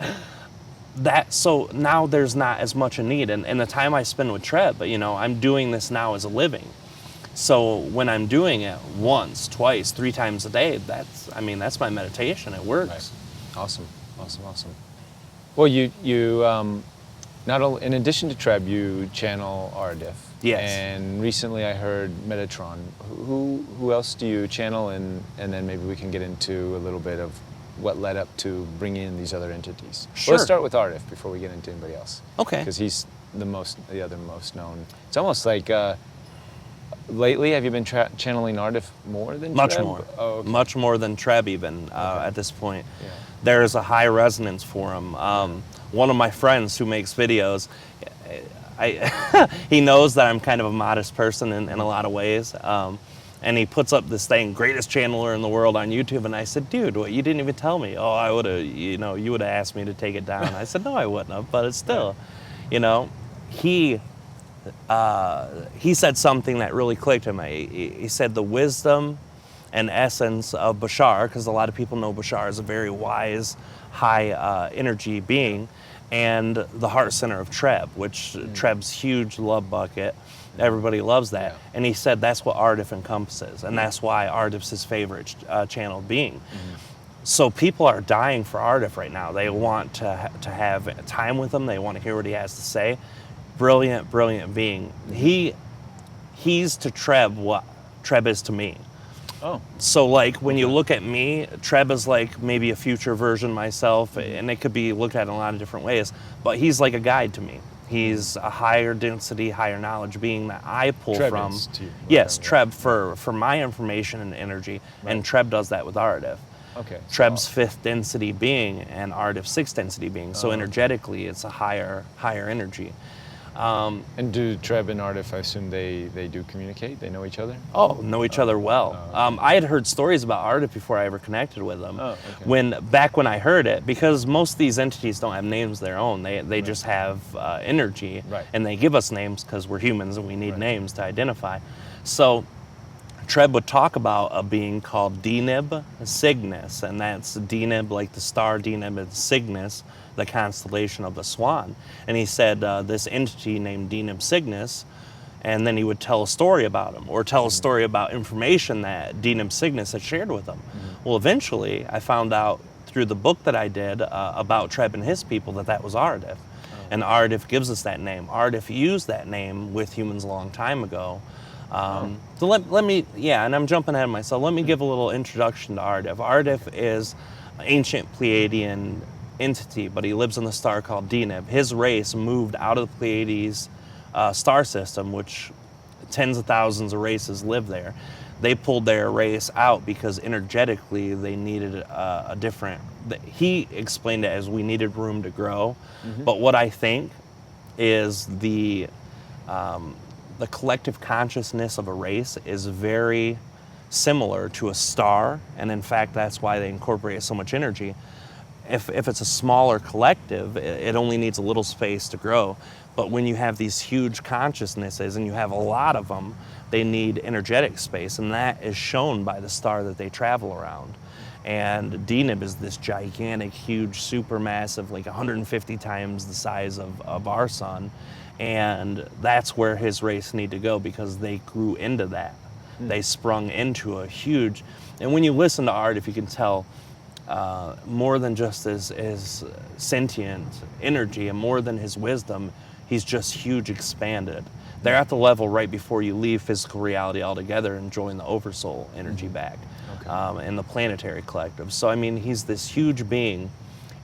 [SPEAKER 3] so now there's not as much a need, and the time I spend with Treb, you know, I'm doing this now as a living. So when I'm doing it once, twice, 3 times a day, that's my meditation. It works.
[SPEAKER 2] Awesome. Well, you not only, in addition to Treb, you channel Ardif.
[SPEAKER 3] Yes.
[SPEAKER 2] And recently I heard Metatron. Who else do you channel, and then maybe we can get into a little bit of what led up to bringing in these other entities.
[SPEAKER 3] Sure.
[SPEAKER 2] Let's start with Ardif before we get into anybody else.
[SPEAKER 3] Okay.
[SPEAKER 2] Because he's the other most known. It's almost like lately, have you been channeling Ardif more than
[SPEAKER 3] Much
[SPEAKER 2] Treb?
[SPEAKER 3] more.
[SPEAKER 2] Oh, okay.
[SPEAKER 3] Much more than Treb even at this point. Yeah. There's a high resonance for him. One of my friends who makes videos, he knows that I'm kind of a modest person in a lot of ways. And he puts up this thing, greatest channeler in the world on YouTube. And I said, dude, what, you didn't even tell me. Oh, I would have, you would have asked me to take it down. I said, no, I wouldn't have, but it's still, he said something that really clicked to me. He said the wisdom and essence of Bashar, because a lot of people know Bashar is a very wise, high energy being, and the heart center of Treb, which Treb's huge love bucket.
[SPEAKER 4] Everybody loves that.
[SPEAKER 3] Yeah.
[SPEAKER 4] And he said that's what Ardif encompasses, and that's why Ardif's his favorite channeled being. So people are dying for Ardif right now. They want to have time with him. They want to hear what he has to say. Brilliant, brilliant being. He's to Treb what Treb is to me.
[SPEAKER 3] Oh.
[SPEAKER 4] So like when you look at me, Treb is like maybe a future version of myself, and it could be looked at in a lot of different ways, but he's like a guide to me. He's a higher density, higher knowledge being that I pull
[SPEAKER 3] Treb
[SPEAKER 4] from.
[SPEAKER 3] is to you.
[SPEAKER 4] Yes,
[SPEAKER 3] Okay,
[SPEAKER 4] Treb for my information and energy, and Treb does that with Ardif.
[SPEAKER 3] Okay.
[SPEAKER 4] Treb's fifth density being and Ardif's sixth density being. So energetically, it's a higher energy.
[SPEAKER 3] And do Treb and Ardif, I assume they do communicate? They know each other?
[SPEAKER 4] Know each other well. I had heard stories about Ardif before I ever connected with them.
[SPEAKER 3] Oh, okay.
[SPEAKER 4] Back when I heard it, because most of these entities don't have names of their own. They just have energy,
[SPEAKER 3] Right.
[SPEAKER 4] and they give us names because we're humans and we need names to identify. So Treb would talk about a being called Deneb Cygnus, and that's Deneb, like the star Deneb, and Cygnus, the constellation of the swan. And he said this entity named Deneb Cygnus, and then he would tell a story about him, or tell a story about information that Deneb Cygnus had shared with him. Well, eventually, I found out through the book that I did about Treb and his people that was Ardif. And Ardif gives us that name. Ardif used that name with humans a long time ago. So let me, and I'm jumping ahead of myself. Let me give a little introduction to Ardif. Ardif is an ancient Pleiadian entity, but he lives in the star called Deneb. His race moved out of the Pleiades star system, which tens of thousands of races live there. They pulled their race out because energetically they needed a different, he explained it as we needed room to grow. But what I think is the collective consciousness of a race is very similar to a star, and in fact that's why they incorporate so much energy. If it's a smaller collective, it only needs a little space to grow. But when you have these huge consciousnesses and you have a lot of them, they need energetic space, and that is shown by the star that they travel around. And Deneb is this gigantic, huge, supermassive, like 150 times the size of our sun. And that's where his race need to go because they grew into that. They sprung into a huge, and when you listen to Art, if you can tell, more than just his sentient energy and more than his wisdom, he's just huge expanded. They're at the level right before you leave physical reality altogether and join the oversoul energy back in the planetary collective. So I mean, he's this huge being,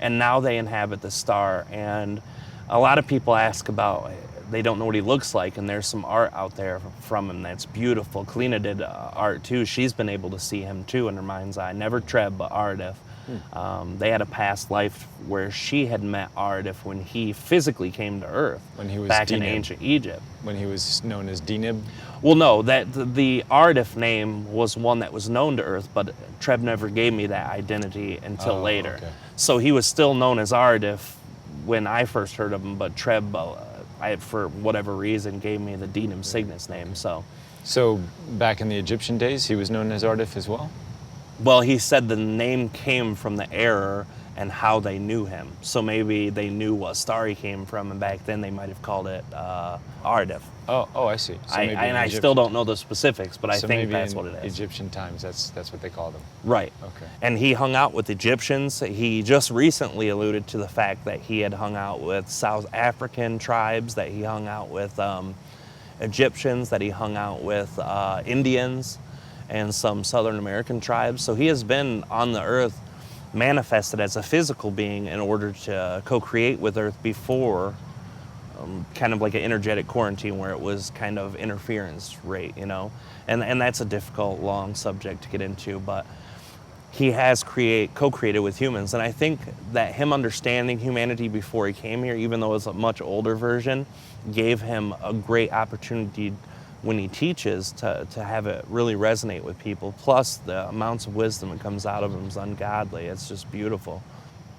[SPEAKER 4] and now they inhabit the star. And a lot of people ask about, they don't know what he looks like, and there's some art out there from him that's beautiful. Kalina did art too. She's been able to see him too in her mind's eye. Never Treb, but Ardif. They had a past life where she had met Ardif when he physically came to Earth,
[SPEAKER 3] when he was
[SPEAKER 4] back in
[SPEAKER 3] Deneb.
[SPEAKER 4] ancient Egypt.
[SPEAKER 3] When he was known as Deneb?
[SPEAKER 4] Well, no, that the Ardif name was one that was known to Earth, but Treb never gave me that identity until later.
[SPEAKER 3] Okay.
[SPEAKER 4] So he was still known as Ardif when I first heard of him, but Treb, for whatever reason, gave me the Deneb Cygnus name.
[SPEAKER 3] So back in the Egyptian days, he was known as Ardif as well?
[SPEAKER 4] Well, he said the name came from the error and how they knew him. So maybe they knew what star he came from, and back then they might have called it Ardif.
[SPEAKER 3] Oh, I see. So maybe in
[SPEAKER 4] I still don't know the specifics, but I
[SPEAKER 3] so
[SPEAKER 4] think
[SPEAKER 3] maybe
[SPEAKER 4] that's
[SPEAKER 3] in
[SPEAKER 4] what it is.
[SPEAKER 3] Egyptian times, that's what they called him.
[SPEAKER 4] Right.
[SPEAKER 3] Okay.
[SPEAKER 4] And he hung out with Egyptians. He just recently alluded to the fact that he had hung out with South African tribes, that he hung out with Egyptians, that he hung out with Indians, and some Southern American tribes. So he has been on the Earth manifested as a physical being in order to co-create with Earth before kind of like an energetic quarantine where it was kind of interference rate, you know? And that's a difficult, long subject to get into, but he has co-created with humans. And I think that him understanding humanity before he came here, even though it's a much older version, gave him a great opportunity when he teaches to have it really resonate with people. Plus the amounts of wisdom that comes out of him is ungodly. It's just beautiful.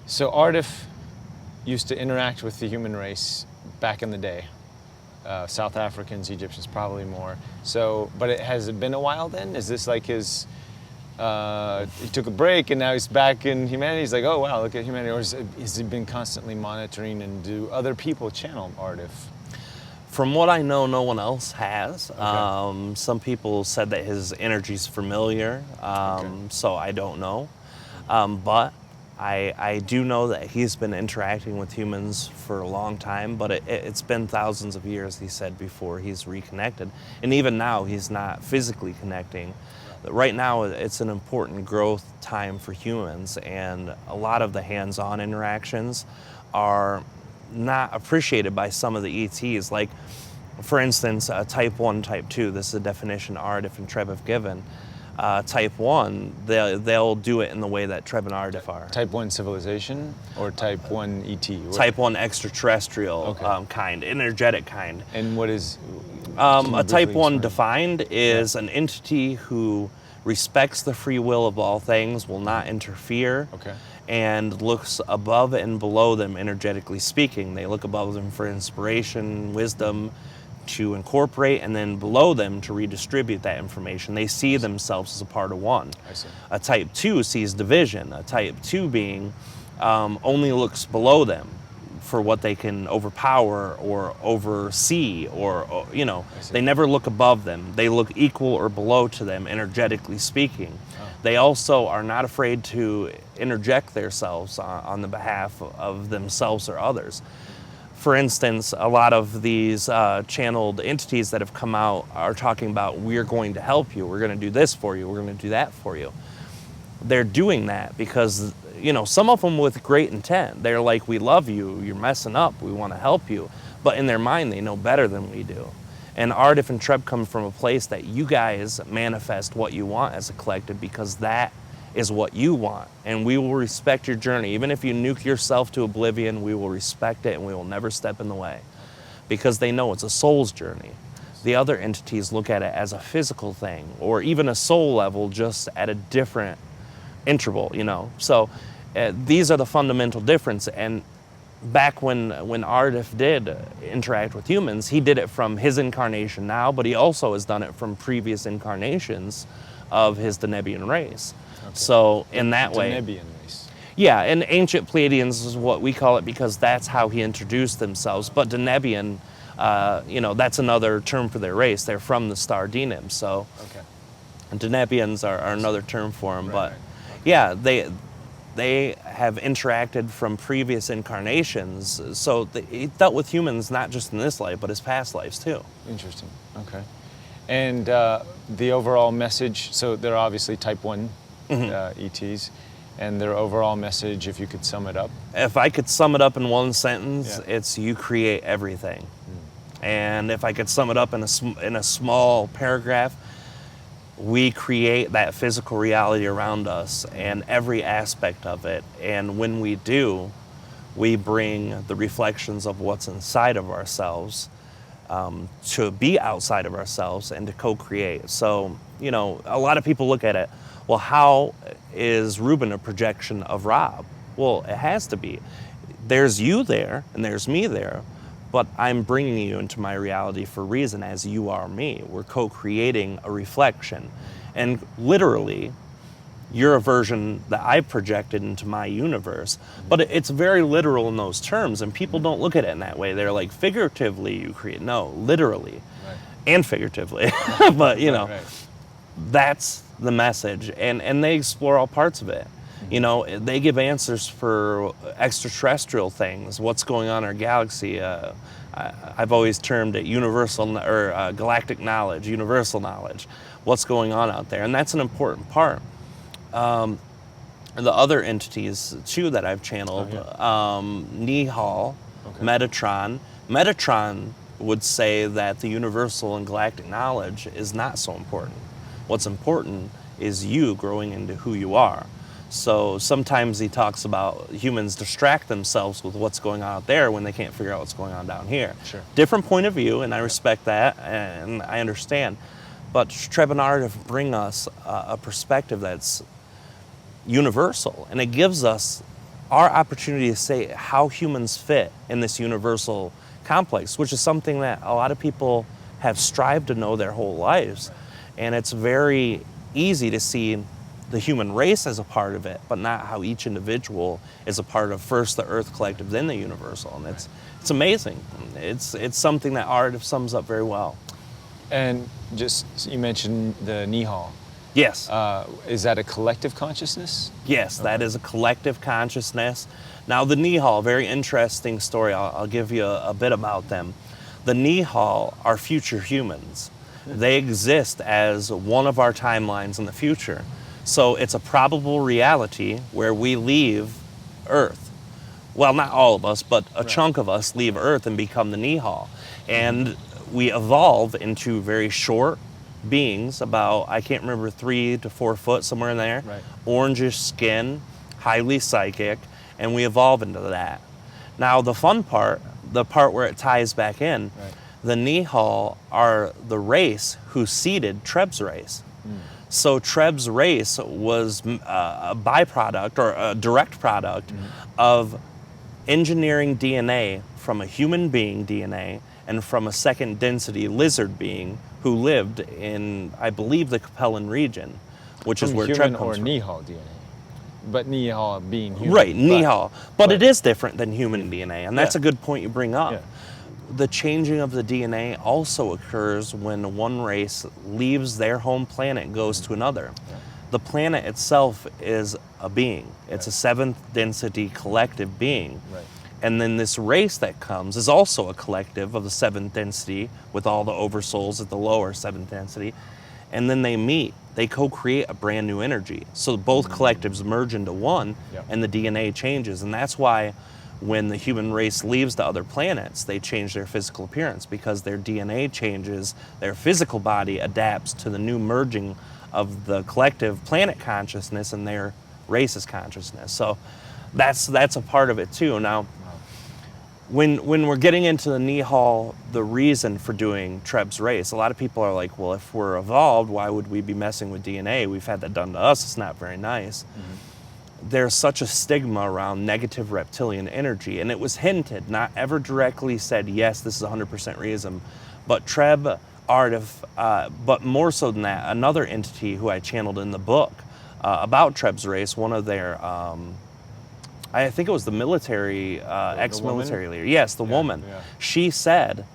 [SPEAKER 3] So Ardif used to interact with the human race back in the day. South Africans, Egyptians, probably more. So, but has it been a while then? Is this like his, he took a break and now he's back in humanity? He's like, oh wow, look at humanity. Or has he been constantly monitoring, and do other people channel Ardif?
[SPEAKER 4] From what I know, no one else has. Okay. Some people said that his energy's familiar, so I don't know. But I do know that he's been interacting with humans for a long time, but it's been thousands of years, he said, before he's reconnected. And even now, he's not physically connecting. Right now, it's an important growth time for humans, and a lot of the hands-on interactions are not appreciated by some of the ETs. Like, for instance, type 1, type 2, this is a definition Ardif and Treb have given. Type 1, they'll do it in the way that Treb and Ardif are.
[SPEAKER 3] Type 1 civilization or type 1 ET?
[SPEAKER 4] Type 1 extraterrestrial kind, energetic kind.
[SPEAKER 3] And what is...
[SPEAKER 4] a type 1 defined is an entity who respects the free will of all things, will not interfere, and looks above and below them energetically speaking. They look above them for inspiration, wisdom, to incorporate, and then below them to redistribute that information. They see themselves as a part of one.
[SPEAKER 3] I see.
[SPEAKER 4] A type 2 sees division. A type 2 being only looks below them for what they can overpower or oversee, or you know, they never look above them. They look equal or below to them, energetically speaking. They also are not afraid to interject themselves on the behalf of themselves or others. For instance, a lot of these channeled entities that have come out are talking about, we're going to help you, we're going to do this for you, we're going to do that for you. They're doing that because, you know, some of them with great intent. They're like, we love you, you're messing up, we want to help you. But in their mind, they know better than we do. And Ardif and Treb come from a place that you guys manifest what you want as a collective, because that is what you want. And we will respect your journey. Even if you nuke yourself to oblivion, we will respect it and we will never step in the way. Because they know it's a soul's journey. The other entities look at it as a physical thing, or even a soul level, just at a different interval, you know. So these are the fundamental difference. And back when Ardif did interact with humans, he did it from his incarnation now, but he also has done it from previous incarnations of his Denebian race. Okay. So in that way,
[SPEAKER 3] Denebian race.
[SPEAKER 4] Yeah, and ancient Pleiadians is what we call it because that's how he introduced themselves. But Denebian, you know, that's another term for their race. They're from the star Deneb. So Denebians are another term for them. But yeah, they have interacted from previous incarnations. So he dealt with humans not just in this life, but his past lives too.
[SPEAKER 3] Interesting. Okay. And the overall message, so they're obviously type 1 ETs, and their overall message, if you could sum it up?
[SPEAKER 4] If I could sum it up in one sentence, it's you create everything. And if I could sum it up in a small paragraph, we create that physical reality around us and every aspect of it. And when we do, we bring the reflections of what's inside of ourselves to be outside of ourselves and to co-create. So, you know, a lot of people look at it, well, how is Reuben a projection of Rob? Well, it has to be. There's you there and there's me there, but I'm bringing you into my reality for a reason, as you are me. We're co-creating a reflection. And literally, you're a version that I've projected into my universe. But it's very literal in those terms, and people don't look at it in that way. They're like, figuratively you create. No, literally. And figuratively. But, you know, that's the message. And they explore all parts of it. You know, they give answers for extraterrestrial things, what's going on in our galaxy. I've always termed it universal or galactic knowledge, universal knowledge, what's going on out there. And that's an important part. The other entities, too, that I've channeled, Nihal, Metatron. Metatron would say that the universal and galactic knowledge is not so important. What's important is you growing into who you are. So sometimes he talks about humans distract themselves with what's going on out there when they can't figure out what's going on down here.
[SPEAKER 3] Sure.
[SPEAKER 4] Different point of view, and I respect that, and I understand. But Treb and Ardif bring us a perspective that's universal, and it gives us our opportunity to say how humans fit in this universal complex, which is something that a lot of people have strived to know their whole lives. And it's very easy to see the human race as a part of it, but not how each individual is a part of first the Earth Collective, then the universal. And it's amazing. It's something that art sums up very well.
[SPEAKER 3] And just, you mentioned the Nihal.
[SPEAKER 4] Yes.
[SPEAKER 3] Is that a collective consciousness?
[SPEAKER 4] Yes, that is a collective consciousness. Now the Nihal, very interesting story. I'll give you a bit about them. The Nihal are future humans. They exist as one of our timelines in the future. So it's a probable reality where we leave Earth. Well, not all of us, but a chunk of us leave Earth and become the Nihal. And we evolve into very short beings, about, I can't remember, 3 to 4 foot, somewhere in there.
[SPEAKER 3] Right.
[SPEAKER 4] Orangish skin, highly psychic, and we evolve into that. Now the fun part, the part where it ties back in, the Nihal are the race who seeded Treb's race. So Treb's race was a byproduct or a direct product of engineering DNA from a human being DNA and from a second density lizard being who lived in, I believe, the Capellan region, which is where Treb comes from.
[SPEAKER 3] Nihal DNA. But Nihal being human.
[SPEAKER 4] Right, Nihal. But it is different than human DNA, and that's a good point you bring up.
[SPEAKER 3] Yeah.
[SPEAKER 4] The changing of the DNA also occurs when one race leaves their home planet and goes to another. The planet itself is a being. It's a 7th density collective being.
[SPEAKER 3] Right.
[SPEAKER 4] And then this race that comes is also a collective of the 7th density with all the oversouls at the lower 7th density. And then they meet. They co-create a brand new energy. So both collectives merge into one, and the DNA changes. And that's why when the human race leaves the other planets, they change their physical appearance, because their DNA changes, their physical body adapts to the new merging of the collective planet consciousness and their race's consciousness. So that's a part of it too. Now, when we're getting into the Nihal, the reason for doing Treb's race, a lot of people are like, well, if we're evolved, why would we be messing with DNA? We've had that done to us. It's not very nice. There's such a stigma around negative reptilian energy, and it was hinted, not ever directly said, yes, this is 100% reason, but Treb, but more so than that, another entity who I channeled in the book about Treb's race, one of their, I think it was the military, ex-military leader. Yes, the woman.
[SPEAKER 3] Yeah.
[SPEAKER 4] She said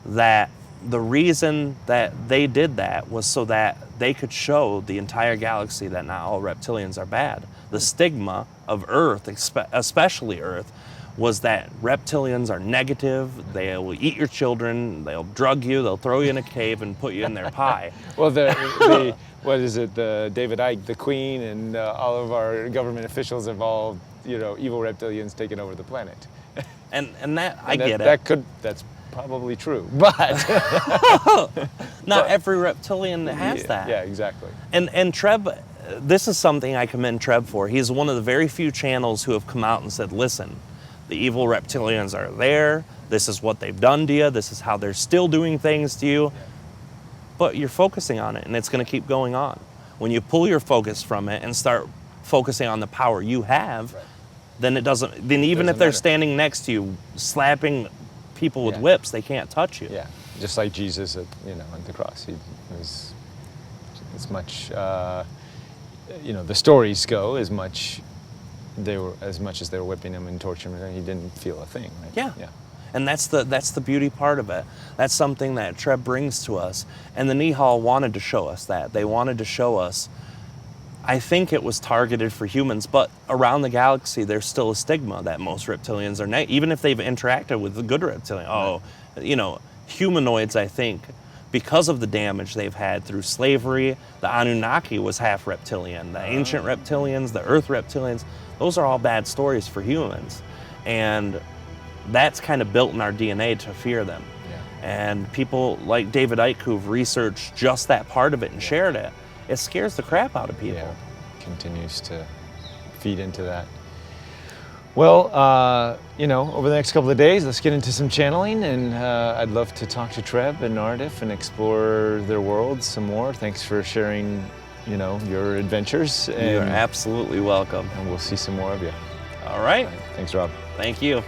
[SPEAKER 4] that the reason that they did that was so that they could show the entire galaxy that not all reptilians are bad. The stigma of Earth, especially Earth, was that reptilians are negative, they will eat your children, they'll drug you, they'll throw you in a cave and put you in their pie.
[SPEAKER 3] Well, what is it, the David Icke, the Queen, and all of our government officials involved, evil reptilians taking over the planet.
[SPEAKER 4] And that, I get it.
[SPEAKER 3] That's probably true, but
[SPEAKER 4] not every reptilian has that.
[SPEAKER 3] Yeah, exactly.
[SPEAKER 4] And Treb, this is something I commend Treb for. He's one of the very few channels who have come out and said, listen, the evil reptilians are there, this is what they've done to you, this is how they're still doing things to you, but you're focusing on it, and it's going to keep going on. When you pull your focus from it and start focusing on the power you have, then it doesn't, then even if they're standing next to you, slapping people with whips, they can't touch you.
[SPEAKER 3] Yeah, just like Jesus at the cross. He was as much, the stories go, as much as they were whipping him and torturing him, he didn't feel a thing, right?
[SPEAKER 4] Yeah. And that's the beauty part of it. That's something that Treb brings to us. And the Nihal wanted to show us that. They wanted to show us, I think it was targeted for humans, but around the galaxy, there's still a stigma that most reptilians are even if they've interacted with the good reptilian. Humanoids, I think, because of the damage they've had through slavery, the Anunnaki was half reptilian, the ancient reptilians, the Earth reptilians, those are all bad stories for humans. And that's kind of built in our DNA to fear them. And people like David Icke who've researched just that part of it and shared it, it scares the crap out of people.
[SPEAKER 3] Yeah, continues to feed into that. Well, over the next couple of days, let's get into some channeling, and I'd love to talk to Treb and Ardif and explore their worlds some more. Thanks for sharing, your adventures.
[SPEAKER 4] You're absolutely welcome.
[SPEAKER 3] And we'll see some more of you.
[SPEAKER 4] All right.
[SPEAKER 3] Thanks, Rob.
[SPEAKER 4] Thank you.